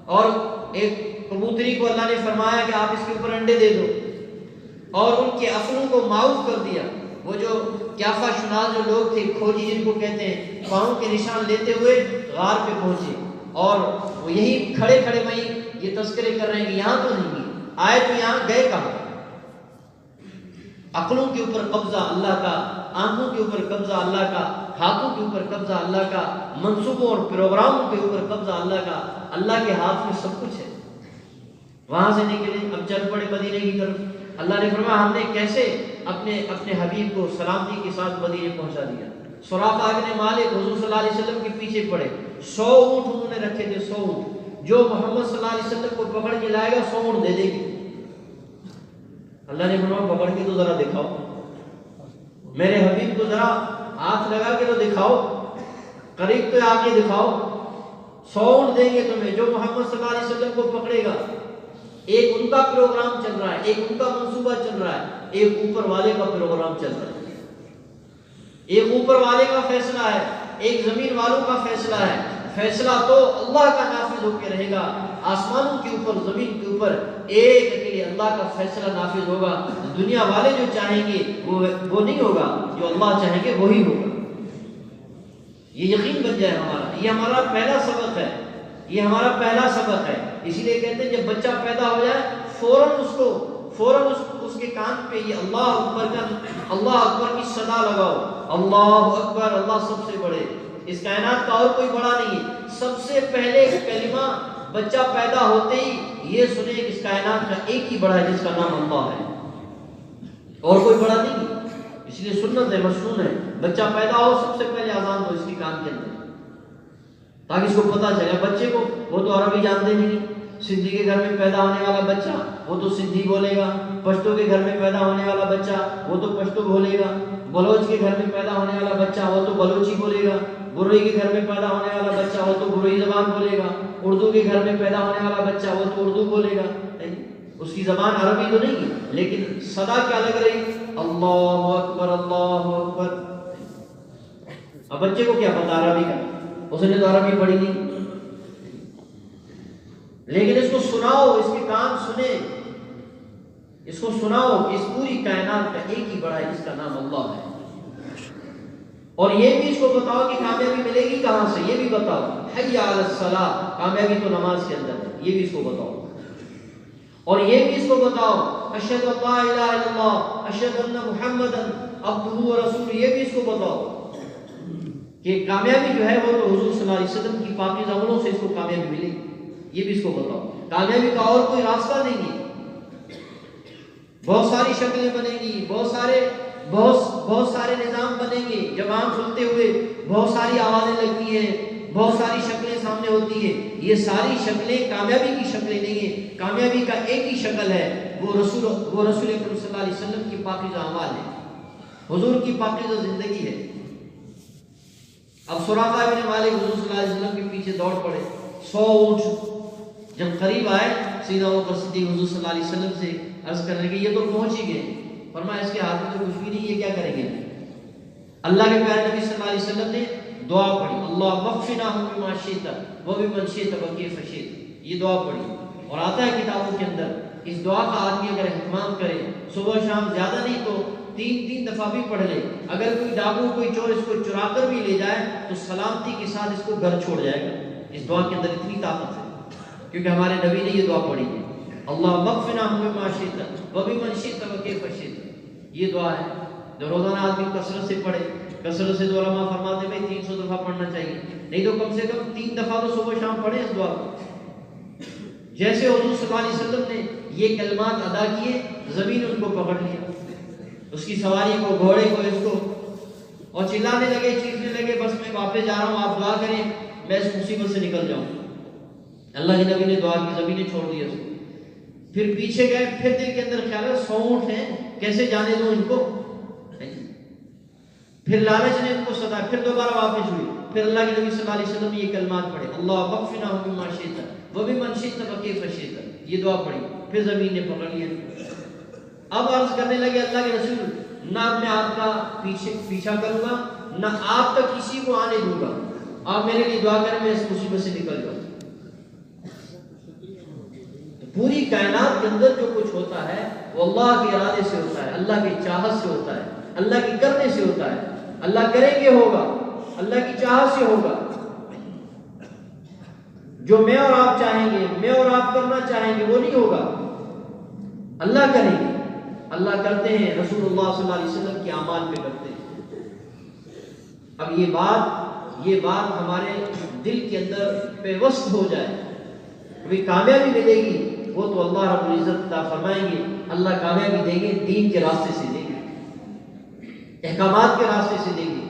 اور ایک کبوتری کو اللہ نے فرمایا کہ آپ اس کے اوپر انڈے دے دو، اور ان کے عقلوں کو معاف کر دیا. وہ جو قیافہ شناس جو لوگ تھے، کھوجی جن کو کہتے ہیں، پاؤں کے نشان لیتے ہوئے غار پہ پہنچے، اور وہ یہی کھڑے کھڑے وہیں یہ تذکرے کر رہے ہیں کہ یہاں تو نہیں گئے، آئے تو یہاں گئے کہاں؟ عقلوں کے اوپر قبضہ اللہ کا، آنکھوں کے اوپر قبضہ اللہ کا، ہاتھوں کے اوپر قبضہ اللہ کا، منصوبوں اور پروگراموں کے اوپر قبضہ اللہ کا. اللہ کے ہاتھ میں سب کچھ ہے. وہاں سے نکلے، اب چل پڑے مدینے کی طرف. اللہ نے فرمایا ہم نے کیسے اپنے حبیب کو سلامتی کے ساتھ مدینے پہنچا دیا. سراقہ ابن مالک حضور صلی اللہ علیہ وسلم کے پیچھے پڑے. 100 اونٹ انہوں نے رکھے تھے، 100 اونٹ. جو محمد صلی اللہ علیہ وسلم کو پکڑ کے لائے گا 100 اونٹ دے دے گی. اللہ نے فرمایا پکڑ کے تو ذرا دکھاؤ، میرے حبیب کو ذرا ہاتھ لگا کے تو دکھاؤ، قریب تو آ کے دکھاؤ. 100 اونٹ دیں گے تمہیں جو محمد صلی اللہ علیہ وسلم کو پکڑے گا. ایک ان کا پروگرام چل رہا ہے، ایک ان کا منصوبہ چل رہا ہے، ایک اوپر والے کا پروگرام چل رہا ہے. ایک اوپر والے کا فیصلہ ہے، ایک زمین والوں کا فیصلہ ہے. فیصلہ تو اللہ کا نافذ ہو کے رہے گا. آسمانوں کے اوپر، زمین کے اوپر ایک اکیلے اللہ کا فیصلہ نافذ ہوگا. دنیا والے جو چاہیں گے وہ نہیں ہوگا، جو اللہ چاہیں گے وہی ہوگا. یہ یقین بن جائے ہمارا. یہ ہمارا پہلا سبق ہے، یہ ہمارا پہلا سبق ہے. اسی لیے کہتے ہیں جب بچہ پیدا ہو جائے فوراً اس کے کان پہ یہ اللہ اکبر کی صدا لگاؤ. اللہ اکبر، اللہ سب سے بڑے، اس کائنات کا اور کوئی بڑا نہیں ہے. سب سے پہلے کلمہ بچہ پیدا ہوتے ہی یہ سنے کہ اس کائنات کا ایک ہی بڑا ہے جس کا نام اللہ ہے، اور کوئی بڑا نہیں. اس لیے سنت ہے، مسنون ہے، بچہ پیدا ہو سب سے پہلے اذان دو اس کے کان کے اندر، تاکہ اس کو پتہ چلے. بچے کو وہ تو عربی جانتے نہیں، سندھی کے گھر میں پیدا ہونے والا بچہ وہ تو سندھی بولے گا، پشتو کے گھر میں پیدا ہونے والا بچہ وہ تو پشتو بولے گا، بلوچ کے گھر میں پیدا ہونے والا بچہ وہ تو بلوچی بولے گا، بروئی کے گھر میں پیدا ہونے والا بچہ وہ تو بروئی زبان بولے گا، اردو کے گھر میں پیدا ہونے والا بچہ وہ تو اردو بولے گا. اس کی زبان عربی تو نہیں ہے، لیکن صدا کیا لگ رہی؟ اللہ اکبر، اللہ اکبر. اب بچے کو کیا پتا عربی کا؟ اس نے تو عربی پڑھی نہیں، لیکن اس کو سناؤ، اس کے کان سنے، اس کو سناؤ کہ اس پوری کائنات کا ایک ہی بڑا ہے جس کا نام اللہ ہے. اور یہ بھی اس کو بتاؤ کہ کامیابی ملے گی کہاں سے، یہ بھی بتاؤ. حی علی الصلاۃ، کامیابی تو نماز کے اندر ہے، یہ بھی اس کو بتاؤ. اور یہ بھی اس کو بتاؤ اشہد ان لا الہ الا اللہ اشہد ان محمدا عبدہ ورسولہ، یہ بھی اس کو بتاؤ کہ کامیابی جو ہے وہ تو حضور صلی اللہ علیہ وسلم کی پاکیزہ عملوں سے اس کو کامیابی ملے گی. یہ بھی اس کو بتاؤ. کامیابی کا اور کوئی راستہ نہیں ہے. بہت ساری شکلیں بنیں گی، بہت سارے نظام بنیں گے. جوان کھلتے ہوئے بہت ساری آوازیں لگتی ہیں، بہت ساری شکلیں سامنے ہوتی ہیں. یہ ساری شکلیں کامیابی کی شکلیں نہیں ہیں. کامیابی کا ایک ہی شکل ہے، وہ رسول اکرم صلی اللہ علیہ وسلم کی پاکیزہ اعمال ہے، حضور کی پاکیزہ زندگی ہے. اب سراقہ ابن مالک حضور صلی اللہ علیہ وسلم کے پیچھے دوڑ پڑے. 100 اونٹ جب قریب آئے سیدنا ابوبکر صدیق حضور صلی اللہ علیہ وسلم سے عرض کرنے لگے یہ تو پہنچ ہی گئے. فرمایا اس کے ہاتھ میں تو کچھ بھی نہیں، یہ کیا کریں گے؟ اللہ کے پیارے نبی صلی اللہ علیہ وسلم نے دعا پڑھی، اللہ مغفرنا بما شئت وبمن شئت وکیف شئت. یہ دعا پڑھی. اور آتا ہے کتابوں کے اندر اس دعا کا آدمی اگر اہتمام کرے صبح شام زیادہ نہیں تو 3 دفعہ بھی پڑھ لے, اگر کوئی ڈاکو کوئی چور اس کو چرا کر بھی لے جائے تو سلامتی کے ساتھ اس کو گھر چھوڑ جائے گا. اس دعا کے اندر اتنی طاقت ہے کیونکہ ہمارے نبی نے یہ دعا پڑھی ہے. اللہ مغفنا بما شئت وبمن شئت وکیف شئت. یہ دعا ہے جو روزانہ آدمی کثرت سے پڑھے. کثرت سے تو علماء فرماتے ہیں 300 دفعہ پڑھنا چاہیے, نہیں تو کم سے کم 3 دفعہ تو صبح شام پڑھیں اس دعا کو. جیسے حضور صلی اللہ علیہ وسلم نے یہ کلمات ادا کیے زمین ان کو پکڑ لیا, اس کی سواری کو گھوڑے کو اس کو, اور چلانے لگے چیخنے لگے بس میں واپس جا رہا ہوں آپ دعا کریں میں اس مصیبت سے نکل جاؤں. اللہ کے نبی نے دعا کی زمینیں چھوڑ دیا اس کو. پھر پیچھے گئے پھر دل کے اندر خیال ہے 100 اونٹ ہیں کیسے جانے دوں ان کو, پھر لالچ نے ان کو ستایا, پھر دوبارہ واپس ہوئی. پھر اللہ کے نبی صلی اللہ علیہ وسلم نے یہ کلمات پڑھے اللہ مغفنا بما شئت وبمن شئت وکیف شئت. یہ دعا پڑھی پھر زمین نے پکڑ لیا. اب عرض کرنے لگے اللہ کے رسول نہ میں آپ کا پیچھا کروں گا نہ آپ تک کسی کو آنے دوں گا, آپ میرے لیے دعا کریں میں اس مصیبت سے نکل جاؤں. پوری کائنات کے اندر جو کچھ ہوتا ہے وہ اللہ کے ارادے سے ہوتا ہے, اللہ کی چاہت سے ہوتا ہے, اللہ کی کرنے سے ہوتا ہے. اللہ کریں گے ہوگا, اللہ کی چاہت سے ہوگا. جو میں اور آپ چاہیں گے میں اور آپ کرنا چاہیں گے وہ نہیں ہوگا, اللہ کریں گے. اللہ کرتے ہیں رسول اللہ صلی اللہ علیہ وسلم کے اعمال پہ کرتے ہیں. اب یہ بات ہمارے دل کے اندر پیوست ہو جائے, کبھی کامیابی ملے گی وہ تو اللہ رب العزت عطا فرمائیں گے. اللہ کامیابی دیں گے دین کے راستے سے دیں گے, احکامات کے راستے سے دیں گے.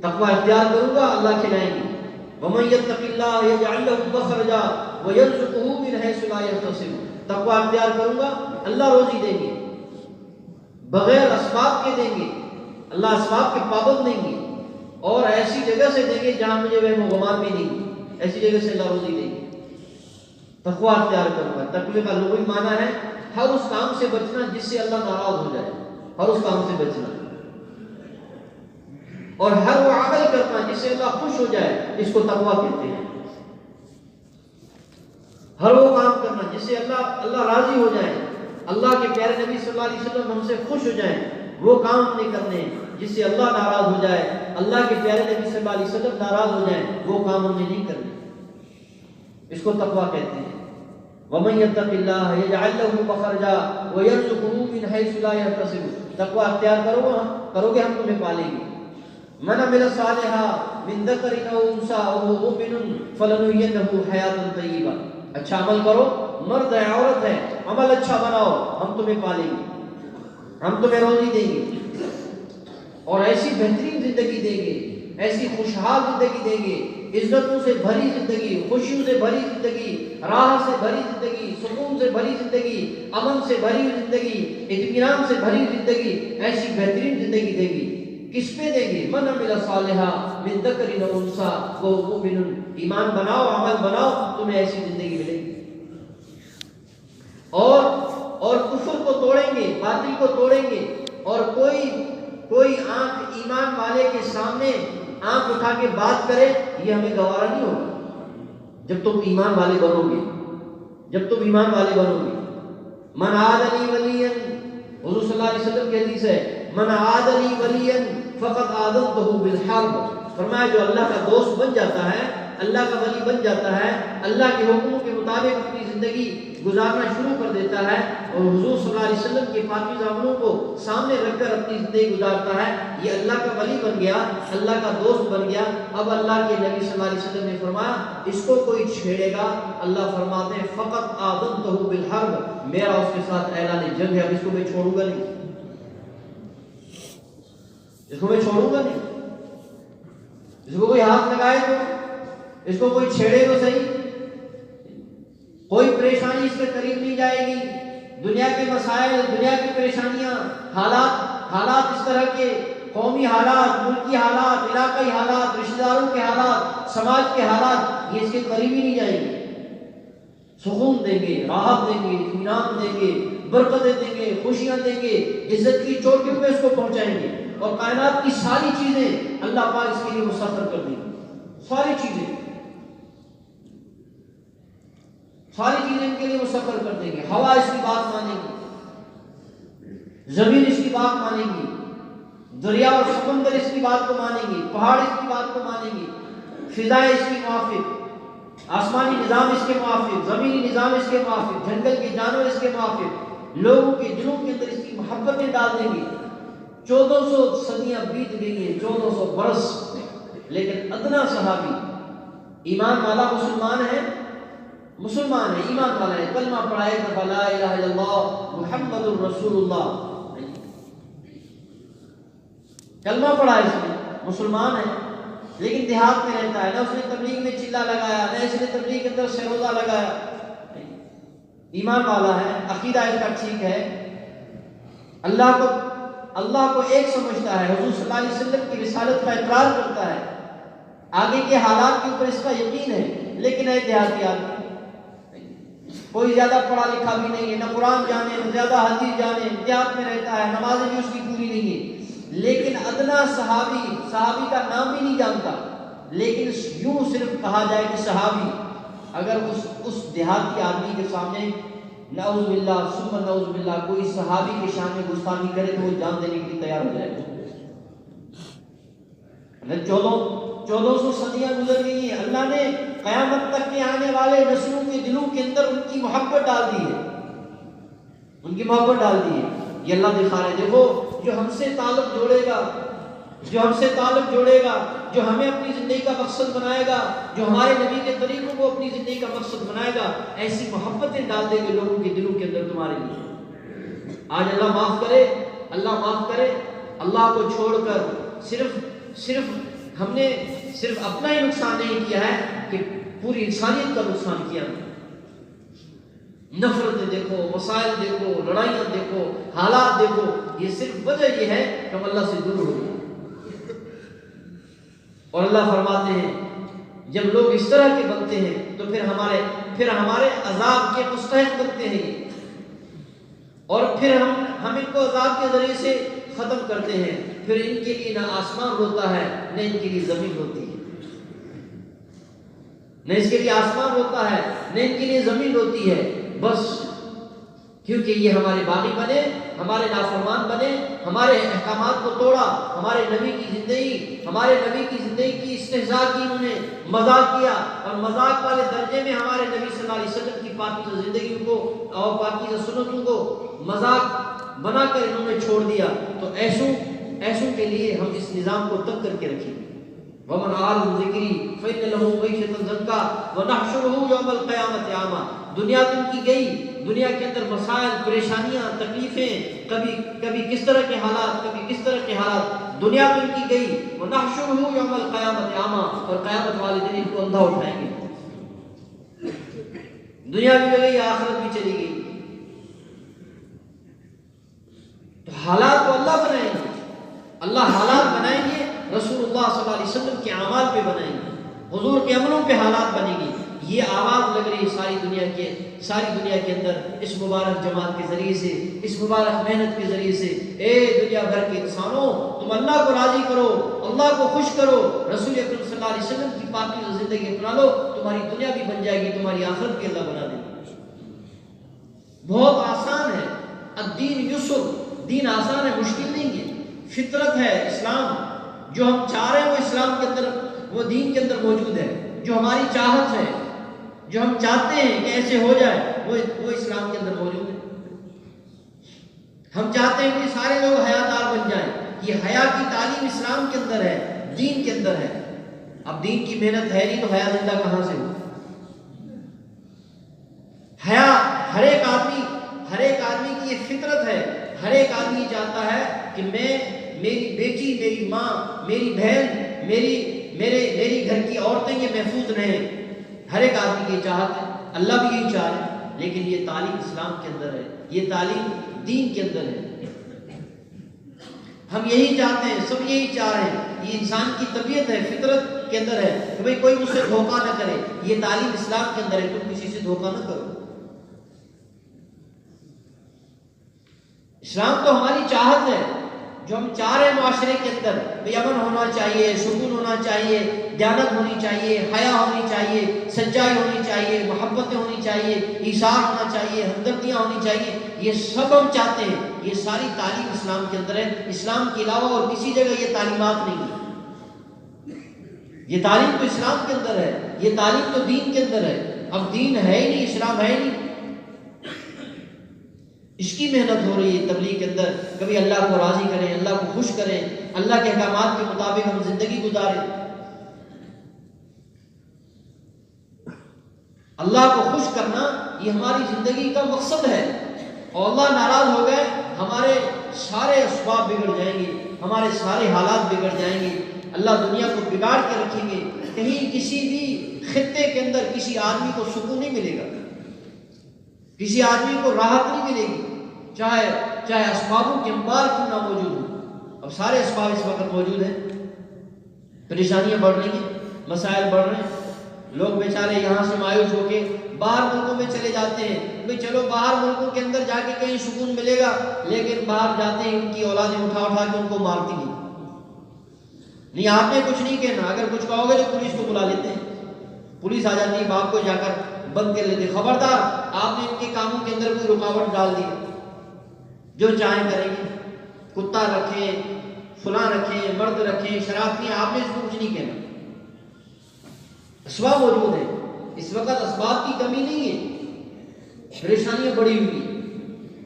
تقوی اختیار کروں گا اللہ کھلائیں گے. وَمَن يَتَّقِ اللَّهَ يَجْعَل لَّهُ مَخْرَجًا وَيَرْزُقْهُ مِنْ حَيْثُ لَا يَحْتَسِبُ. تقوی اختیار کروں گا اللہ روزی دیں گے, بغیر اسباب کے دیں گے, اللہ اسباب کے پابند دیں گے, اور ایسی جگہ سے دیں گے جہاں مجھے وہم و گمان بھی نہیں, ایسی جگہ سے اللہ روزی دیں گے. تقوی اختیار کروں گا. تقوی کا لغوی معنی ہے ہر اس کام سے بچنا جس سے اللہ ناراض ہو جائے, ہر اس کام سے بچنا, اور ہر وہ عمل کرنا جس سے اللہ خوش ہو جائے, اس کو تقوی کہتے ہیں. ہر وہ کام کرنا جس سے اللہ راضی ہو جائے, اللہ کے پیارے نبی صلی اللہ علیہ وسلم ہم سے خوش ہو جائیں, وہ کام ہم نے کرنے جس سے اللہ ناراض ہو جائے, اللہ کے پیارے نبی صلی اللہ علیہ وسلم ناراض ہو جائیں, وہ کام ہم نے نہیں کرنے. اس کو تقوی کہتے ہیں. وَمَن يَتَّقِ اللَّهَ يَجْعَل لَّهُ مَخْرَجًا وَيَرْزُقْهُ مِنْ حَيْثُ لَا يَحْتَسِبُ. تقوی اختیار کرو گے ہم تمہیں پالیں گے. مَنْ عَمِلَ صَالِحًا مِنْ ذَكَرٍ أَوْ أُنثَىٰ وَهُوَ مُؤْمِنٌ فَلَنُحْيِيَنَّهُ حَيَاةً طَيِّبَةً. اچھا عمل کرو, مرد ہے عورت ہے, عمل اچھا بناؤ, ہم تمہیں پالیں گے, ہم تمہیں روزی دیں گے, اور ایسی بہترین زندگی دیں گے, ایسی خوشحال زندگی دیں گے, عزتوں سے بھری زندگی, خوشیوں سے بھری زندگی, راحت سے بھری زندگی, سکون سے بھری زندگی, امن سے بھری زندگی, اطمینان سے بھری زندگی, ایسی بہترین زندگی دیں گے. کس پہ دیں گے؟ من عمل صالحا من ذکر و انثیٰ وہو مؤمن. ایمان بناؤ, عمل بناؤ, تمہیں ایسی زندگی ملے گی. اور کفر کو توڑیں گے, باطل کو توڑیں گے, اور کوئی آنکھ ایمان والے کے سامنے آنکھ اٹھا کے بات کرے یہ ہمیں گوارا نہیں ہوگا. جب تم ایمان والے بنو گے, جب تم ایمان والے بنو گے. من عاد لی ولیا, حضور صلی اللہ علیہ وسلم کی حدیث ہے, من عاد لی ولیا فقد آذنتہ بالحرب. فرمایا جو اللہ کا دوست بن جاتا ہے, اللہ کا ولی بن جاتا ہے, اللہ کے حکموں کے مطابق اپنی زندگی گزارنا شروع کر دیتا ہے, اور حضور صلی اللہ علیہ وسلم کے پاکیزہ عملوں کو سامنے رکھ کر اپنی زندگی گزارتا ہے, یہ اللہ کا ولی بن گیا, اللہ کا دوست بن گیا. اب اللہ کے نبی صلی اللہ علیہ وسلم نے فرمایا اس کو کوئی چھیڑے گا, اللہ فرماتے ہیں فقط آذنتہ بالحرب, میرا اس کے ساتھ اعلان جنگ ہے, اب اس کو میں چھوڑوں گا نہیں, اس کو میں چھوڑوں گا نہیں. اس کو کوئی ہاتھ لگائے تو, اس کو کوئی چھیڑے تو صحیح, کوئی پریشانی اس کے قریب نہیں جائے گی. دنیا کے مسائل, دنیا کی پریشانیاں, حالات اس طرح کے, قومی حالات, ملکی حالات, علاقائی حالات, رشتہ داروں کے حالات, سماج کے حالات, یہ اس کے قریب ہی نہیں جائیں گے. سکون دیں گے, راحت دیں گے, اطمینان دیں گے, برکتیں دیں گے, خوشیاں دیں گے, عزت کی چوٹیوں پہ اس کو پہنچائیں گے, اور کائنات کی ساری چیزیں اللہ پاک اس کے لیے مسخر کر دیں گے, ساری چیزیں. ساری چیزیں ان کے لیے وہ سفر کر دیں گے. ہوا اس کی بات مانے گی, زمین اس کی بات مانے گی, دریا اور سمندر اس کی بات کو مانیں گے, پہاڑ اس کی بات کو مانیں گے, فضائیں اس کی موافق, آسمانی نظام اس کے موافق, زمینی نظام اس کے موافق, جنگل کے جانور اس کے موافق, لوگوں کے دلوں کے اندر اس کی محبتیں ڈال دیں گے. 1400 صدیاں بیت گئی ہیں, 1400 برس, لیکن ادنا صحابی ایمان والا مسلمان ہے, ایمان والا ہے, کلمہ پڑھائے لا الہ الا اللہ محمد الرسول اللہ, کلمہ پڑھا ہے, اس نے مسلمان ہے, لیکن دیہات میں رہتا ہے, نہ اس نے تبلیغ میں چلا لگایا, نہ اس نے تبلیغ کے اندر سروزہ لگایا, ایمان والا ہے, عقیدہ اس کا ٹھیک ہے, اللہ کو ایک سمجھتا ہے, حضور صلی اللہ علیہ وسلم کی رسالت کا اقرار کرتا ہے, آگے کے حالات کے اوپر اس کا یقین ہے, لیکن ہے دیہاتی آدمی, کوئی زیادہ پڑھا لکھا بھی نہیں ہے, نہ قرآن جانے, نہ زیادہ حدیث جانے, دیہات میں رہتا ہے, نمازیں بھی اس کی پوری نہیں ہے, لیکن ادنا صحابی کا نام بھی نہیں جانتا, لیکن یوں صرف کہا جائے کہ صحابی, اگر اس دیہاتی آدمی کے سامنے نعوذ باللہ ثم نعوذ باللہ کوئی صحابی کے شان میں گستاخی کرے تو وہ جان دینے کے لیے تیار ہو جائے. 1400 صدیاں گزر گئی ہیں, اللہ نے قیامت تک کے آنے والے نسلوں کے دلوں کے اندر ان کی محبت ڈال دی ہے, یہ اللہ دکھا رہے. دیکھو جو ہم سے تعلق جوڑے گا, جو ہمیں اپنی زندگی کا مقصد بنائے گا, جو ہمارے نبی کے طریقوں کو اپنی زندگی کا مقصد بنائے گا, ایسی محبتیں ڈال دیں گے لوگوں کے دلوں کے اندر تمہارے لیے. آج اللہ معاف کرے, اللہ کو چھوڑ کر صرف ہم نے صرف اپنا ہی نقصان نہیں کیا ہے کہ پوری انسانیت کا نقصان کیا. نفرتیں دیکھو, مسائل دیکھو, لڑائیاں دیکھو, حالات دیکھو, یہ صرف وجہ یہ ہے کہ ہم اللہ سے دور ہو گئے. اور اللہ فرماتے ہیں جب لوگ اس طرح کے بنتے ہیں تو پھر ہمارے عذاب کے مستحق بنتے ہیں, اور پھر ہم ان کو عذاب کے ذریعے سے ختم کرتے ہیں. پھر ان کے لیے نہ آسمان ہوتا ہے, نہ ان کے لیے زمین ہوتی ہے, نہ اس کے لیے آسمان ہوتا ہے, نہ ان کے لیے زمین ہوتی ہے, بس کیونکہ یہ ہمارے باغی بنے, ہمارے نافرمان بنے, ہمارے احکامات کو توڑا, ہمارے نبی کی زندگی کی استہزاء کی, انہوں نے مذاق کیا, اور مذاق والے درجے میں ہمارے نبی صلی اللہ علیہ وسلم کی پاکیزہ زندگی کو اور پاکیزہ سنتوں کو مذاق بنا کر انہوں نے چھوڑ دیا. تو ایسوں کے لیے ہم اس نظام کو تب کر کے رکھیں. وَمَنْ أَعْرَضَ عَنْ ذِكْرِي فَإِنَّ لَهُ مَعِيشَةً ضَنكًا وَنَحْشُرُهُ يَوْمَ الْقِيَامَةِ أَعْمَى. دنیا تو ان کی گئی, دنیا کے اندر مسائل, پریشانیاں, تکلیفیں, کبھی کس طرح کے حالات, دنیا تو ان کی گئی. وَنَحْشُرُهُ يَوْمَ الْقِيَامَةِ أَعْمَى, اور قیامت والے دن ان کو اندھا اٹھائیں گے. دنیا بھی گئی, آخرت بھی چلی گئی. تو حالات کو اللہ بنائیں گے, حالات بنائیں گے, رسول اللہ صلی اللہ علیہ وسلم کے اعمال پہ بنائیں گے, حضور کے عملوں پہ حالات بنے گی. یہ آواز لگ رہی ہے ساری دنیا کے اندر اس مبارک جماعت کے ذریعے سے, اس مبارک محنت کے ذریعے سے. اے دنیا بھر کے انسانوں, تم اللہ کو راضی کرو, اللہ کو خوش کرو, رسول اکرم صلی اللہ علیہ وسلم کی پاکیزہ زندگی اپنا لو, تمہاری دنیا بھی بن جائے گی, تمہاری آخرت بھی اللہ بنا دے گی. بہت آسان ہے, الدین یسر, دین آسان ہے, مشکل نہیں ہے. فطرت ہے اسلام, جو ہم چاہ رہے ہیں وہ اسلام کے اندر, وہ دین کے اندر موجود ہے. جو ہماری چاہت ہے, جو ہم چاہتے ہیں کہ ایسے ہو جائے, وہ اسلام کے اندر موجود ہے. ہم چاہتے ہیں کہ سارے لوگ حیادار بن جائیں. یہ حیا کی تعلیم اسلام کے اندر ہے, دین کے اندر ہے. اب دین کی محنت ہے نہیں تو حیا زندہ کہاں سے ہو؟ حیا ہر ایک آدمی کی یہ فطرت ہے. ہر ایک آدمی چاہتا ہے کہ میری بیٹی, میری ماں, میری بہن, میری گھر کی عورتیں یہ محفوظ رہیں. ہر ایک آدمی کی چاہت ہے, اللہ بھی یہی چاہ رہے ہیں. لیکن یہ تعلیم اسلام کے اندر ہے, یہ تعلیم دین کے اندر ہے. ہم یہی چاہتے ہیں, سب یہی چاہ رہے ہیں. یہ انسان کی طبیعت ہے, فطرت کے اندر ہے کہ بھئی کوئی مجھ سے دھوکہ نہ کرے. یہ تعلیم اسلام کے اندر ہے, تم کسی سے دھوکہ نہ کرو. اسلام تو ہماری چاہت ہے, جو ہم چاہ رہے ہیں معاشرے کے اندر بھئی امن ہونا چاہیے، سکون ہونا چاہیے، دیانت ہونی چاہیے، حیا ہونی چاہیے، سچائی ہونی چاہیے، محبتیں ہونی چاہیے، ایثار ہونا چاہیے، ہمدردیاں ہونی چاہیے، یہ سب ہم چاہتے ہیں. یہ ساری تعلیم اسلام کے اندر ہے. اسلام کے علاوہ اور کسی جگہ یہ تعلیمات نہیں ہیں. یہ تعلیم تو اسلام کے اندر ہے، یہ تعلیم تو دین کے اندر ہے. اب دین ہے ہی نہیں، اسلام ہے ہی نہیں. اس کی محنت ہو رہی ہے تبلیغ کے اندر. کبھی اللہ کو راضی کریں، اللہ کو خوش کریں، اللہ کے احکامات کے مطابق ہم زندگی گزاریں. اللہ کو خوش کرنا یہ ہماری زندگی کا مقصد ہے. اور اللہ ناراض ہو گئے ہمارے سارے اسباب بگڑ جائیں گے، ہمارے سارے حالات بگڑ جائیں گے. اللہ دنیا کو بگاڑ کے رکھیں گے. کہیں کسی بھی خطے کے اندر کسی آدمی کو سکون نہیں ملے گا، کسی آدمی کو راحت نہیں ملے گی، چاہے اسبابوں کے انبار کیوں نہ موجود ہوں. اب سارے اسباب اس وقت موجود ہیں. پریشانیاں بڑھ رہی ہیں، مسائل بڑھ رہے ہیں. لوگ بیچارے یہاں سے مایوس ہو کے باہر ملکوں میں چلے جاتے ہیں. بھئی چلو باہر ملکوں کے اندر جا کے کہیں سکون ملے گا، لیکن باہر جاتے ہیں ان کی اولادیں اٹھا کے ان کو مارتی نہیں. نہیں آپ نے کچھ نہیں کہنا، اگر کچھ کہو گے تو پولیس کو بلا لیتے ہیں. پولیس آ جاتی ہے، باپ کو جا کر بند کر لیتے. خبردار آپ نے ان کے کاموں کے اندر کوئی رکاوٹ ڈال دی، جو چاہیں کریں گے. کتا رکھیں، فلاں رکھیں، مرد رکھیں، شراب پئیں، آپ نے اس کو کچھ نہیں کہنا. اسباب موجود ہیں. اس وقت اسباب کی کمی نہیں ہے. پریشانیاں بڑی ہوئی،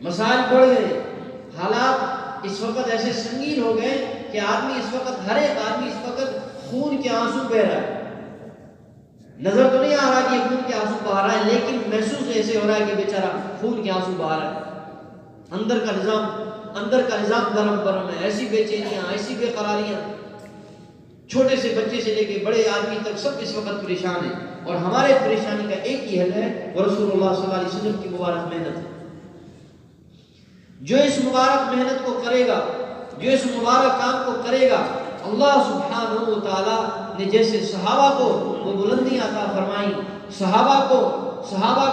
مسائل بڑھ گئے، حالات اس وقت ایسے سنگین ہو گئے کہ آدمی اس وقت، ہر ایک آدمی اس وقت خون کے آنسو بہہ رہا ہے. نظر تو نہیں آ رہا کہ یہ خون کے آنسو بہا رہا ہے، لیکن محسوس ایسے ہو رہا ہے کہ بیچارہ خون کے آنسو بہا رہا ہے. اندر کا نظام گرم برم ہے. ایسی بے چینیاں، ایسی بے قراریاں، چھوٹے سے بچے سے لے کے بڑے آدمی تک سب اس وقت پریشان ہیں. اور ہمارے پریشانی کا ایک ہی حل ہے، وہ رسول اللہ صلی اللہ علیہ وسلم کی مبارک محنت ہے. جو اس مبارک محنت کو کرے گا، جو اس مبارک کام کو کرے گا، اللہ سبحانہ و تعالیٰ نے جیسے صحابہ کو وہ بلندیاں عطا فرمائی، صحابہ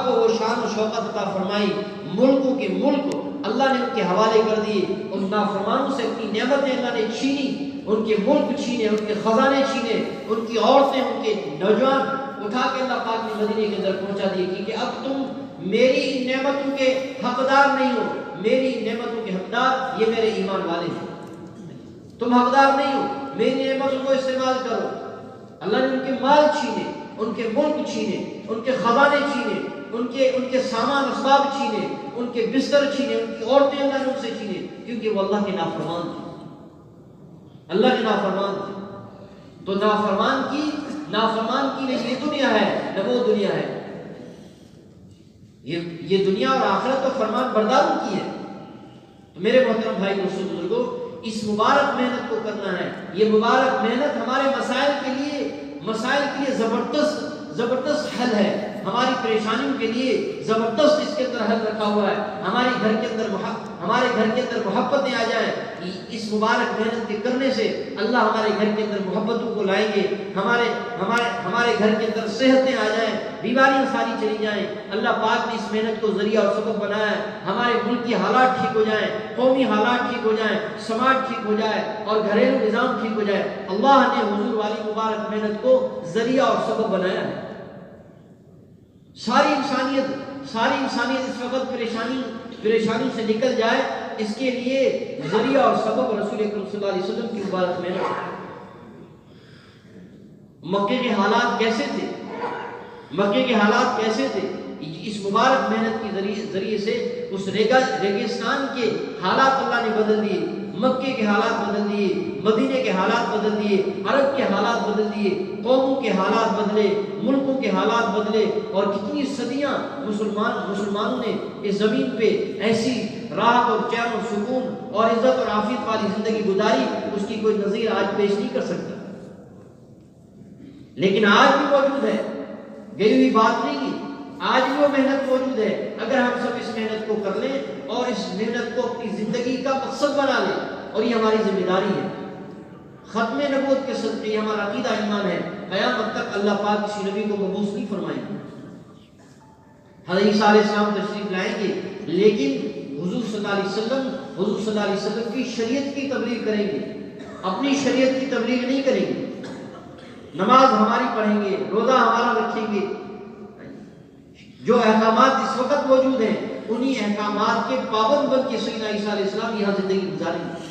کو وہ شان و شوکت عطا فرمائی، ملکوں کے ملک اللہ نے ان کے حوالے کر دیے. ان نافرمانوں سے اپنی نعمتیں اللہ نے چھینی، ان کے ملک چھینے، ان کے خزانے چھینے، ان کی عورتیں، ان کے نوجوان اٹھا کے اللہ پاک نے مدینے کے اندر پہنچا دیے کہ اب تم میری نعمتوں کے حقدار نہیں ہو. میری نعمتوں کے حقدار یہ میرے ایمان والے ہیں. تم حقدار نہیں ہو، میری نعمتوں کو استعمال کرو. اللہ نے ان کے مال چھینے، ان کے ملک چھینے، ان کے خزانے چھینے، ان کے سامان اسباب چھینے، ان کے بستر چھینے، ان کی عورتیں اللہ نے ان سے چھینے، کیونکہ وہ اللہ کے نافرمان تھے. اللہ کے نافرمان تھے. تو نافرمان کی نہ یہ دنیا ہے نہ وہ دنیا ہے. یہ دنیا اور آخرت تو فرمان برداروں کی ہے. تو میرے محترم بھائی دوستو بزرگوں، اس مبارک محنت کو کرنا ہے. یہ مبارک محنت ہمارے مسائل کے لیے زبردست حل ہے. ہماری پریشانیوں کے لیے زبردست اس کے اندر حل رکھا ہوا ہے. ہمارے گھر کے اندر محبتیں آ جائیں. اس مبارک محنت کے کرنے سے اللہ ہمارے گھر کے اندر محبتوں کو لائیں گے. ہمارے گھر کے اندر صحتیں آ جائیں، بیماریاں ساری چلی جائیں. اللہ پاک نے اس محنت کو ذریعہ اور سبب بنایا ہے. ہمارے ملک کی حالات ٹھیک ہو جائیں، قومی حالات ٹھیک ہو جائیں، سماج ٹھیک ہو جائے اور گھریلو نظام ٹھیک ہو جائے. اللہ نے حضور والی مبارک محنت کو ذریعہ اور سبب بنایا ہے. ساری انسانیت اس وقت پریشانی سے نکل جائے، اس کے لیے ذریعہ اور سبب رسول اکرم صلی اللہ علیہ وسلم کی مبارک محنت. مکے کے حالات کیسے تھے؟ اس مبارک محنت کے ذریعے سے اس ریگستان کے حالات اللہ نے بدل دیے. مکے کے حالات بدل دیے، مدینے کے حالات بدل دیے، عرب کے حالات بدل دیے، قوموں کے حالات بدلے، ملکوں کے حالات بدلے. اور کتنی صدیاں مسلمانوں نے اس زمین پہ ایسی راحت اور چین اور سکون اور عزت اور عافیت والی زندگی گزاری، اس کی کوئی نظیر آج پیش نہیں کر سکتا. لیکن آج بھی موجود ہے، گئی ہوئی بات نہیں ہے. آج بھی وہ محنت موجود ہے. اگر ہم سب اس محنت کو کر لیں اور اس محنت کو اپنی زندگی کا مقصد بنا لیں، اور یہ ہماری ذمہ داری ہے. ختم نبوت کے صدقے یہ ہمارا عقیدہ ایمان ہے، قیامت تک اللہ پاک کسی نبی کو مبعوث نہیں فرمائیں گے. حضرت عیسیٰ علیہ السلام تشریف لائیں گے، لیکن حضور صلی اللہ علیہ وسلم کی شریعت کی تبلیغ کریں گے، اپنی شریعت کی تبلیغ نہیں کریں گے۔ نماز ہماری پڑھیں گے، روزہ ہمارا رکھیں گے، جو احکامات اس وقت موجود ہیں انہی احکامات کے پابند بن کے سیدنا عیسیٰ علیہ السلام یہاں زندگی گزاریں گے۔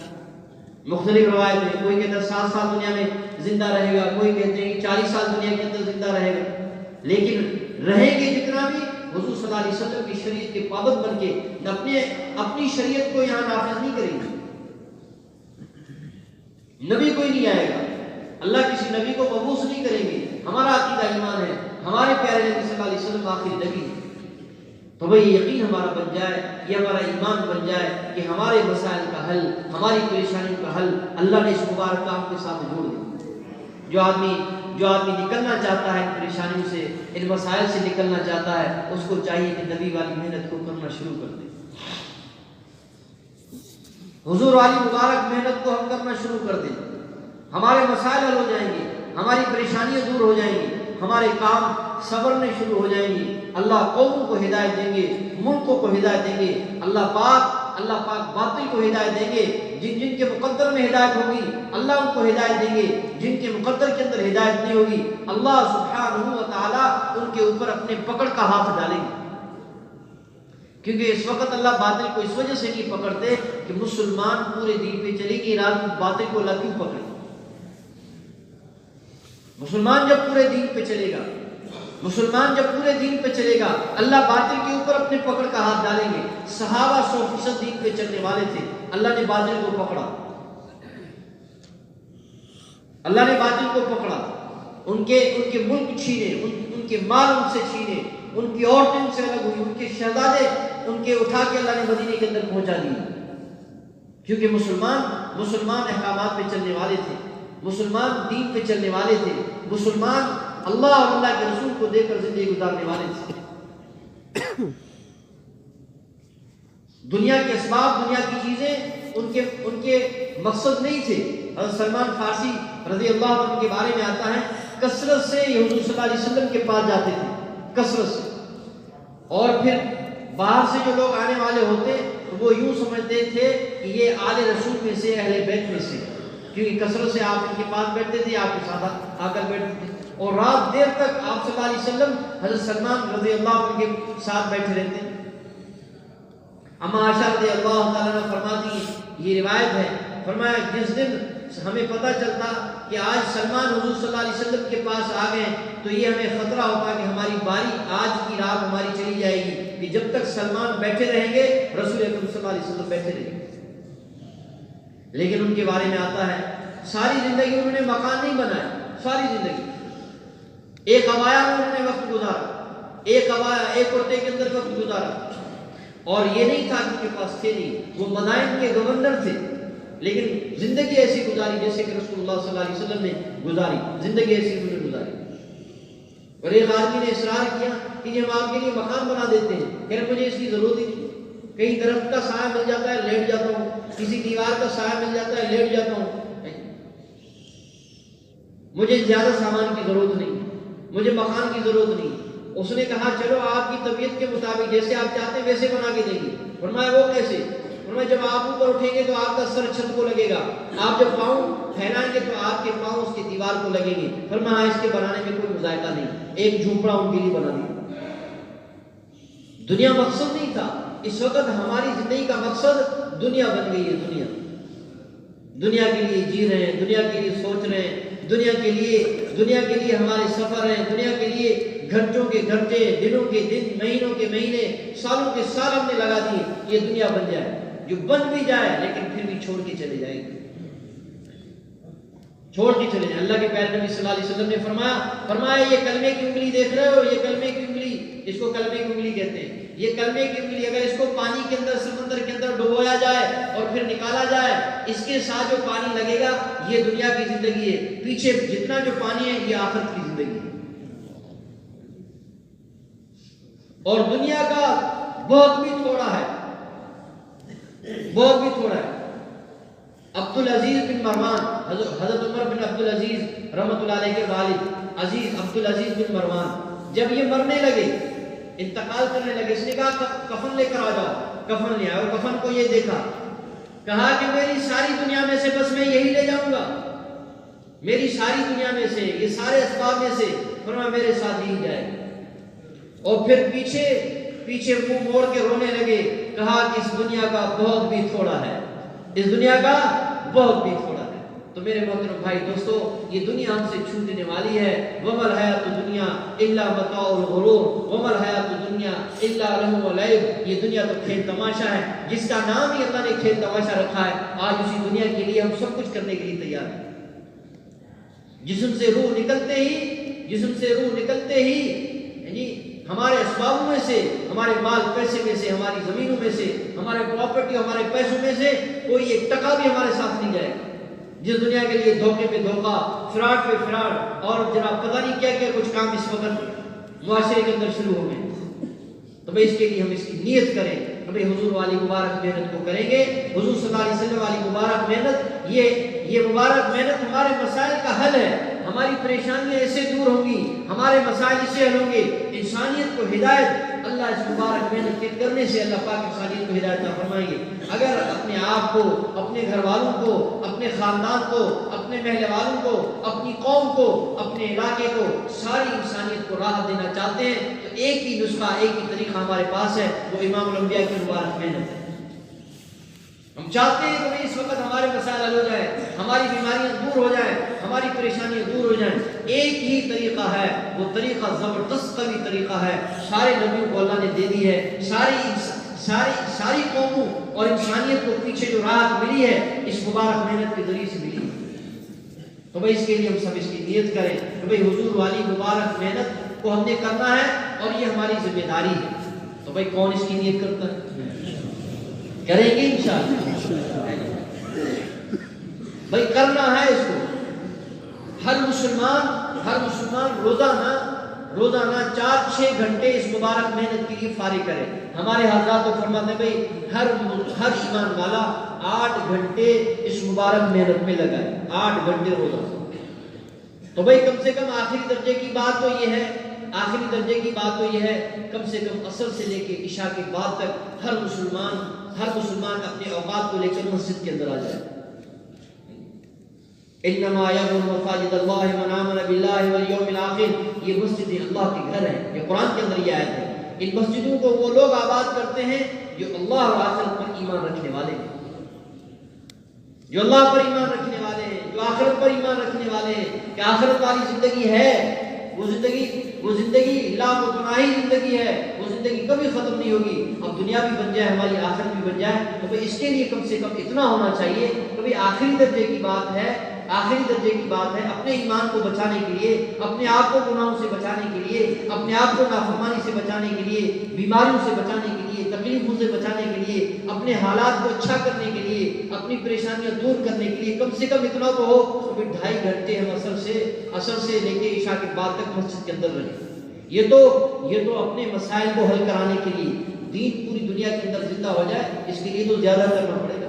مختلف روایت میں کوئی کہتا ہے 7 سال دنیا میں زندہ رہے گا، کوئی کہتے ہیں 40 سال دنیا کے اندر زندہ رہے گا، لیکن رہیں گے جتنا بھی حضور صلی اللہ علیہ وسلم کی شریعت کے پابند بن کے اپنی شریعت کو یہاں نافذ نہیں کریں گے۔ نبی کوئی نہیں آئے گا، اللہ کسی نبی کو مبعوث نہیں کریں گے۔ ہمارا عقیدہ ایمان ہے، ہمارے پیارے نبی صلی اللہ علیہ وسلم آخری نبی ہے۔ تو بھئی یقین ہمارا بن جائے، یہ ہمارا ایمان بن جائے کہ ہمارے مسائل کا حل، ہماری پریشانیوں کا حل اللہ نے اس مبارک کام کے ساتھ جوڑ دیا۔ جو آدمی نکلنا چاہتا ہے ان پریشانیوں سے، ان مسائل سے نکلنا چاہتا ہے، اس کو چاہیے کہ نبی والی محنت کو کرنا شروع کر دے۔ حضور والی مبارک محنت کو ہم کرنا شروع کر دیں، ہمارے مسائل حل ہو جائیں گے، ہماری پریشانیاں دور ہو جائیں گی، ہمارے کام صبرنے شروع ہو جائیں گے۔ اللہ قوموں کو ہدایت دیں گے، ملکوں کو ہدایت دیں گے۔ اللہ پاک باطل کو ہدایت دیں گے۔ جن کے مقدر میں ہدایت ہوگی اللہ ان کو ہدایت دیں گے، جن کے مقدر کے اندر ہدایت نہیں ہوگی اللہ سبحانہ و تعالی ان کے اوپر اپنے پکڑ کا ہاتھ ڈالیں گے۔ کیونکہ اس وقت اللہ باطل کو اس وجہ سے نہیں پکڑتے کہ مسلمان پورے دین پہ چلے گی، باطل کو اللہ کیوں پکڑے؟ مسلمان جب پورے دین پہ چلے گا، اللہ باطل کے اوپر اپنے پکڑ کا ہاتھ ڈالیں گے۔ صحابہ 100% دین پہ چلنے والے تھے، اللہ نے باطل کو پکڑا، ان کے ملک چھینے، ان کے مال ان سے چھینے، ان کی عورتیں ان سے الگ ہوئی، ان کے شہزادے ان کے اٹھا کے اللہ نے مدینے کے اندر پہنچا دیے۔ کیونکہ مسلمان احکامات پہ چلنے والے تھے، مسلمان دین پہ چلنے والے تھے، مسلمان اللہ اور اللہ کے رسول کو دے کر زندگی گزارنے والے تھے۔ دنیا کے اسباب، دنیا کی چیزیں ان کے مقصد نہیں تھے۔ حضرت سلمان فارسی رضی اللہ عنہ کے بارے میں آتا ہے کثرت سے یہ حضور صلی اللہ علیہ وسلم کے پاس جاتے تھے، کثرت سے، اور پھر باہر سے جو لوگ آنے والے ہوتے وہ یوں سمجھتے تھے کہ یہ آل رسول میں سے، اہل بیت میں سے، کیونکہ کثرت سے آپ ان کے پاس بیٹھتے تھے، آپ کے ساتھ آ کر بیٹھتے تھے، اور رات دیر تک آپ صلی اللہ علیہ وسلم حضرت سلمان رضی اللہ عنہ کے ساتھ بیٹھے رہتے۔ اما عائشہ رضی اللہ تعالیٰ عنہ فرماتی ہیں، یہ روایت ہے، فرمایا جس دن ہمیں پتہ چلتا کہ آج سلمان حضور صلی اللہ علیہ وسلم کے پاس آ گئے تو یہ ہمیں خطرہ ہوتا کہ ہماری باری آج کی رات ہماری چلی جائے گی، کہ جب تک سلمان بیٹھے رہیں گے رسول اکرم صلی اللہ علیہ وسلم بیٹھے رہیں گے۔ لیکن ان کے بارے میں آتا ہے ساری زندگی انہوں نے مکان نہیں بنایا، ساری زندگی ایک عبایا میں انہوں نے وقت گزارا، ایک کرتے کے اندر وقت گزارا، اور یہ نہیں تھا کہ ان کے پاس تھے نہیں، وہ مدائن کے گورنر تھے، لیکن زندگی ایسی گزاری جیسے کہ رسول اللہ صلی اللہ علیہ وسلم نے گزاری، زندگی ایسی انہوں نے گزاری۔ اور ایک آدمی نے اصرار کیا کہ ہم آپ کے لیے مکان بنا دیتے ہیں، کہ مجھے اس کی ضرورت ہی نہیں، کہیں درخت کا سایہ مل جاتا ہے لیٹ جاتا ہوں، کسی دیوار کا سایہ مل جاتا ہے لیٹ جاتا ہوں، مجھے زیادہ سامان کی ضرورت نہیں، مجھے مکان کی ضرورت نہیں۔ اس نے کہا چلو آپ کی طبیعت کے مطابق جیسے آپ چاہتے ہیں ویسے بنا کے دیں گے۔ فرمایا وہ کیسے؟ فرمایا جب آپ اوپر اٹھیں گے تو آپ کا سر چھت کو لگے گا، آپ جب پاؤں پھیلائیں گے تو آپ کے پاؤں اس کی دیوار کو لگیں گے۔ فرمایا اس کے بنانے میں کوئی مذائقہ نہیں، ایک جھونپڑا ان کے لیے بنا دیا۔ دنیا مقصد نہیں تھا، اس وقت ہماری زندگی کا مقصد دنیا بن گئی ہے۔ دنیا کے لیے جی رہے ہیں، دنیا کے لیے سوچ رہے ہیں، دنیا کے لیے ہمارے سفر ہیں، دنیا کے لیے گھنٹوں کے گھنٹے، دنوں کے دن، مہینوں کے مہینے، سالوں کے سال ہم نے لگا دیے یہ دنیا بن جائے، جو بن بھی جائے لیکن پھر بھی چھوڑ کے چلے جائے گی، چھوڑ کے چلے جائیں۔ اللہ کے پیارے نبی صلی اللہ علیہ وسلم نے فرمایا یہ کلمے کی انگلی دیکھ رہے ہو، یہ کلمے کی انگلی، اس کو کلمے کی انگلی کہتے ہیں، یہ کلمے کی انگلی اگر اس کو پانی کے اندر، سمندر کے اندر ڈبویا جائے اور پھر نکالا جائے، اس کے ساتھ جو پانی لگے گا یہ دنیا کی زندگی ہے، پیچھے جتنا جو پانی ہے یہ آخرت کی زندگی ہے۔ اور دنیا کا بہت بھی تھوڑا ہے، بہت بھی تھوڑا ہے۔ عبدالعزیز بن مروان، حضرت عمر بن عبدالعزیز رحمۃ اللہ علیہ کے والد عزیز عبدالعزیز بن مروان، جب یہ مرنے لگے انتقال کرنے لگے، اس نے کہا کفن لے کر آ جاؤ، کفن لے آئے اور کفن کو یہ دیکھا، کہا کہ میری ساری دنیا میں سے بس میں یہی لے جاؤں گا، میری ساری دنیا میں سے، یہ سارے اسباب میں سے فرمایا میرے ساتھ ہی جائے، اور پھر پیچھے منہ موڑ کے رونے لگے، کہا کہ اس دنیا کا بہت بھی تھوڑا ہے، اس دنیا کا بہت بھی تھوڑا ہے۔ تو میرے محترم بھائی دوستو، یہ دنیا ہم سے چھوٹنے والی ہے، وَمَا الْحَيَاةُ الدُّنْيَا إِلَّا مَتَاعُ الْغُرُورِ وَمَا الْحَيَاةُ الدُّنْيَا إِلَّا لَهْوٌ وَلَعِبٌ۔ یہ دنیا تو کھیل تماشا ہے، جس کا نام ہی اللہ نے کھیل تماشا رکھا ہے۔ آج اسی دنیا کے لیے ہم سب کچھ کرنے کے لیے تیار ہیں۔ جسم سے روح نکلتے ہی یعنی ہمارے اسبابوں میں سے، ہمارے مال پیسے میں سے، ہماری زمینوں میں سے، ہمارے پراپرٹی، ہمارے پیسوں میں سے کوئی ایک ٹکا بھی ہمارے ساتھ نہیں جائے گا۔ جس دنیا کے لیے دھوکے پہ دھوکا، فراڈ پہ فراڈ، اور جناب پتہ نہیں کیا کیا کچھ کام اس وقت معاشرے کے اندر شروع ہو گئے، تو بھئی اس کے لیے ہم اس کی نیت کریں، تو بھئی حضور والی مبارک محنت کو کریں گے۔ حضور صلی اللہ علیہ وسلم والی مبارک محنت، یہ مبارک محنت ہمارے مسائل کا حل ہے، ہماری پریشانیاں ایسے دور ہوں گی، ہمارے مسائل اس سے حل ہوں گے، انسانیت کو ہدایت اللہ اس مبارک محنت کے کرنے سے اللہ پاک انسانیت کو ہدایت عطا فرمائیں گے۔ اگر اپنے آپ کو، اپنے گھر والوں کو، اپنے خاندان کو، اپنے محلے والوں کو، اپنی قوم کو، اپنے علاقے کو، ساری انسانیت کو راحت دینا چاہتے ہیں تو ایک ہی نسخہ، ایک ہی طریقہ ہمارے پاس ہے، وہ امام الانبیاء کی مبارک محنت ہے۔ ہم چاہتے ہیں کہ اس وقت ہمارے مسائل حل ہو جائے، ہماری بیماریاں دور ہو جائیں، ہماری پریشانیاں دور ہو جائیں، ایک ہی طریقہ ہے، وہ طریقہ زبردست قوی طریقہ ہے، سارے نبیوں کو اللہ نے دے دی ہے، ساری قوموں اور انسانیت کو پیچھے جو راحت ملی ہے اس مبارک محنت کے ذریعے سے ملی ہے۔ تو بھئی اس کے لیے ہم سب اس کی نیت کریں کہ بھئی حضور والی مبارک محنت کو ہم نے کرنا ہے اور یہ ہماری ذمہ داری ہے۔ تو بھئی کون اس کی نیت کرتا ہے؟ کریں گے انشاءاللہ، بھئی کرنا ہے اس کو۔ ہر مسلمان روزانہ 4-6 گھنٹے اس مبارک محنت کے لیے فارغ کرے۔ ہمارے حضرات تو فرماتے ہیں بھئی ہر ایمان والا 8 گھنٹے اس مبارک محنت میں لگائے، 8 گھنٹے روزانہ۔ تو بھئی کم سے کم آخری درجے کی بات تو یہ ہے، کم سے کم عصر سے لے کے عشاء کے بعد تک ہر مسلمان اپنے اوقات کو لے کر مسجد کے اندر آ جائے۔ انما یعمر مساجد اللہ من آمن باللہ والیوم الآخر، یہ مسجد اللہ کے گھر ہیں، یہ قرآن کے اندر یہ آیت ہے۔ ان مسجدوں کو وہ لوگ آباد کرتے ہیں جو اللہ اور آخرت پر ایمان رکھنے والے ہیں، جو اللہ پر ایمان رکھنے والے ہیں، جو آخرت پر ایمان رکھنے والے ہیں کہ آخرت والی زندگی ہے، وہ زندگی لا متناہی زندگی ہے، وہ زندگی کبھی ختم نہیں ہوگی۔ اب دنیا بھی بن جائے، ہماری آخرت بھی بن جائے، تو اس کے لیے کم سے کم اتنا ہونا چاہیے کہ آخری درجے کی بات ہے، اپنے ایمان کو بچانے کے لیے، اپنے آپ کو گناہوں سے بچانے کے لیے، اپنے آپ کو نافرمانی سے بچانے کے لیے، بیماریوں سے بچانے کے لیے، تکلیفوں سے بچانے کے لیے، اپنے حالات کو اچھا کرنے کے لیے، اپنی پریشانیاں دور کرنے کے لیے کم سے کم اتنا تو ہو کہ 2.5 گھنٹے ہم عصر سے لے کے عشاء کے بعد تک مسجد کے اندر رہیں۔ یہ تو اپنے مسائل کو حل کرانے کے لیے، دین پوری دنیا کے اندر زندہ ہو جائے اس کے لیے تو زیادہ کرنا پڑے گا۔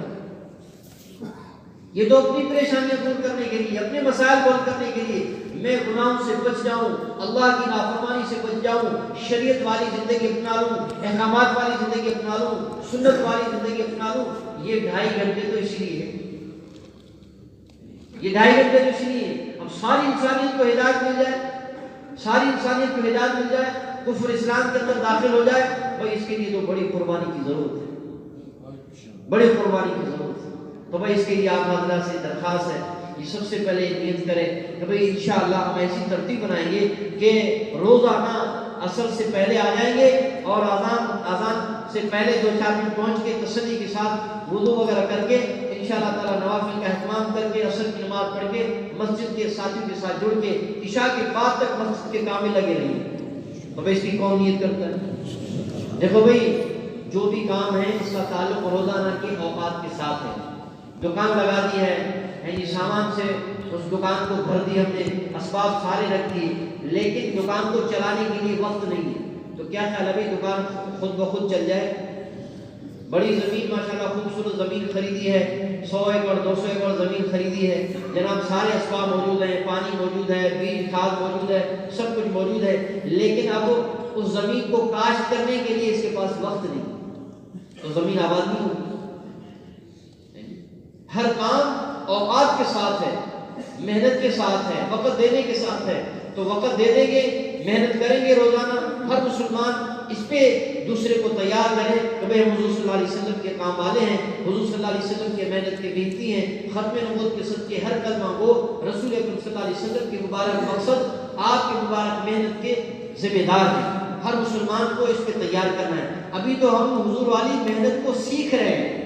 یہ تو اپنی پریشانیاں دور کرنے کے لیے، اپنے مسائل کو حل کرنے کے لیے، میں گناہوں سے بچ جاؤں، اللہ کی نافرمانی سے بچ جاؤں، شریعت والی زندگی اپنا لوں، احکامات والی زندگی اپنا لوں، سنت والی زندگی اپنا لوں، یہ 2.5 گھنٹے تو اسی لیے ہے، یہ 2.5 گھنٹے تو اسی لیے ہے۔ اب ساری انسانیت کو ہدایت مل جائے، کفر اسلام کے اندر داخل ہو جائے، بھائی اس کے لیے تو بڑی قربانی کی ضرورت ہے، تو بھائی اس کے لیے آپ حضرات سے درخواست ہے کہ سب سے پہلے نیت کریں کہ بھائی انشاءاللہ ہم ایسی ترتیب بنائیں گے کہ روزانہ عصر سے پہلے آ جائیں گے اور اذان سے پہلے 2-4 منٹ پہنچ کے تسلی کے ساتھ وضو وغیرہ کر کے انشاءاللہ تعالی نوافل کا اہتمام کر کے عصر کی نماز پڑھ کے مسجد کے ساتھیوں کے ساتھ جڑ کے عشاء کے بعد تک مسجد کے کام میں لگے رہیں۔ تو بھائی اس کی کون نیت کرتا ہے؟ دیکھو بھائی جو بھی کام ہے اس کا تعلق روزانہ کے اوقات کے ساتھ ہے۔ دکان لگا دی ہے، یعنی سامان سے اس دکان کو بھر دی ہم نے، اسباب سارے رکھ دیے، لیکن دکان کو چلانے کے لیے وقت نہیں ہے، تو کیا خیال ہے بھائی دکان خود بخود چل جائے؟ بڑی زمین ماشاءاللہ خوبصورت زمین خریدی ہے، 100 ایکڑ 200 ایکڑ زمین خریدی ہے، جناب سارے اسباب موجود ہیں، پانی موجود ہے، بیج کھاد موجود ہے، سب کچھ موجود ہے، لیکن اب اس زمین کو کاشت کرنے کے لیے اس کے پاس وقت نہیں، تو زمین آباد نہیں ہوگی۔ ہر کام اوقات کے ساتھ ہے، محنت کے ساتھ ہے، وقت دینے کے ساتھ ہے، تو وقت دے دیں گے، محنت کریں گے روزانہ۔ ہر مسلمان اس پہ دوسرے کو تیار کرے کہ بھئی ہم حضور صلی اللہ علیہ وسلم کے کام والے ہیں، حضور صلی اللہ علیہ وسلم کے محنت کے محنتی ہیں، ختم نبوت کے صدقے ہر کلمہ گو رسول اکرم صلی اللہ علیہ وسلم کے مبارک مقصد آپ کے مبارک محنت کے ذمہ دار ہیں۔ ہر مسلمان کو اس پہ تیار کرنا ہے۔ ابھی تو ہم حضور والی محنت کو سیکھ رہے ہیں،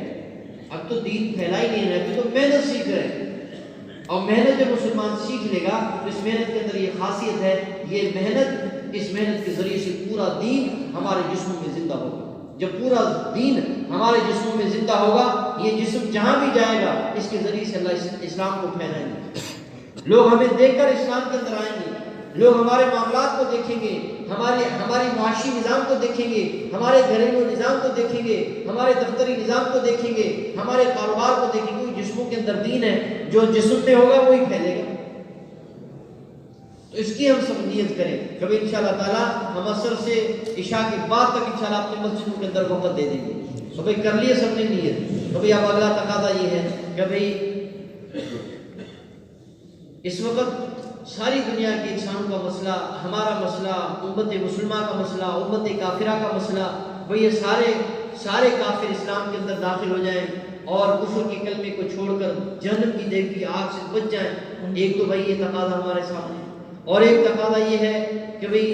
اب تو دین پھیلا ہی نہیں ہے، ابھی تو محنت سیکھ رہے ہیں۔ اور محنت جب مسلمان سیکھ لے گا تو اس محنت کے اندر یہ خاصیت ہے، یہ محنت، اس محنت کے ذریعے سے پورا دین ہمارے جسموں میں زندہ ہوگا۔ جب پورا دین ہمارے جسموں میں زندہ ہوگا، یہ جسم جہاں بھی جائے گا اس کے ذریعے سے اللہ اسلام کو پھیلائیں گے۔ لوگ ہمیں دیکھ کر اسلام کے اندر آئیں گے، لوگ ہمارے معاملات کو دیکھیں گے، ہماری معاشی نظام کو دیکھیں گے، ہمارے گھریلو نظام کو دیکھیں گے، ہمارے دفتری نظام کو دیکھیں گے، ہمارے کاروبار کو دیکھیں گے۔ جسموں کے اندر دین ہے، جو جسم میں ہوگا وہی پھیلے گا۔ تو اس کی ہم سب نیت کریں۔ کبھی انشاءاللہ تعالی ہم عصر سے عشاء کے بعد تک انشاءاللہ اپنے مسجدوں کے اندر وقت دے دیں گے۔ تو بھئی کر لیے سب نے نیت۔ تو بھئی اب اگلا تقاضا یہ ہے کہ بھئی اس وقت ساری دنیا کے انسانوں کا مسئلہ، ہمارا مسئلہ، امت مسلمہ کا مسئلہ، امت کافرہ کا مسئلہ، بھئی یہ سارے کافر اسلام کے اندر داخل ہو جائیں اور کفر کے کلمے کو چھوڑ کر جہنم کی دیگ کی آگ سے بچ جائیں۔ ایک تو بھئی یہ تقاضا ہمارے سامنے، اور ایک تقاضا یہ ہے کہ بھئی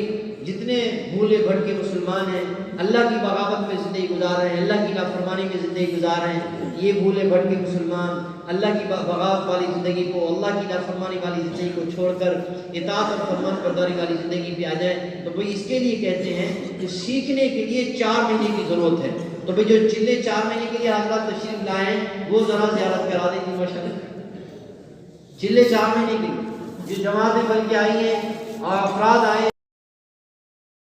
جتنے بھولے بھٹکے مسلمان ہیں، اللہ کی بغاوت میں زندگی گزار رہے ہیں، اللہ کی نافرمانی میں زندگی گزار رہے ہیں، یہ بھولے بھٹکے مسلمان اللہ کی بغاوت والی زندگی کو، اللہ کی نافرمانی والی زندگی کو چھوڑ کر اطاعت اور فرمان برداری والی زندگی پہ آ جائیں۔ تو بھئی اس کے لیے کہتے ہیں کہ سیکھنے کے لیے 4 مہینے کی ضرورت ہے۔ تو بھئی جو چلے 4 مہینے کے لیے حضرات تشریف لائے ہیں وہ ذرا زیارت کرا دیں گے ماشاءاللہ۔ چلے 4 مہینے کی جو جماعتیں بن کے آئی ہیں اور افراد آئے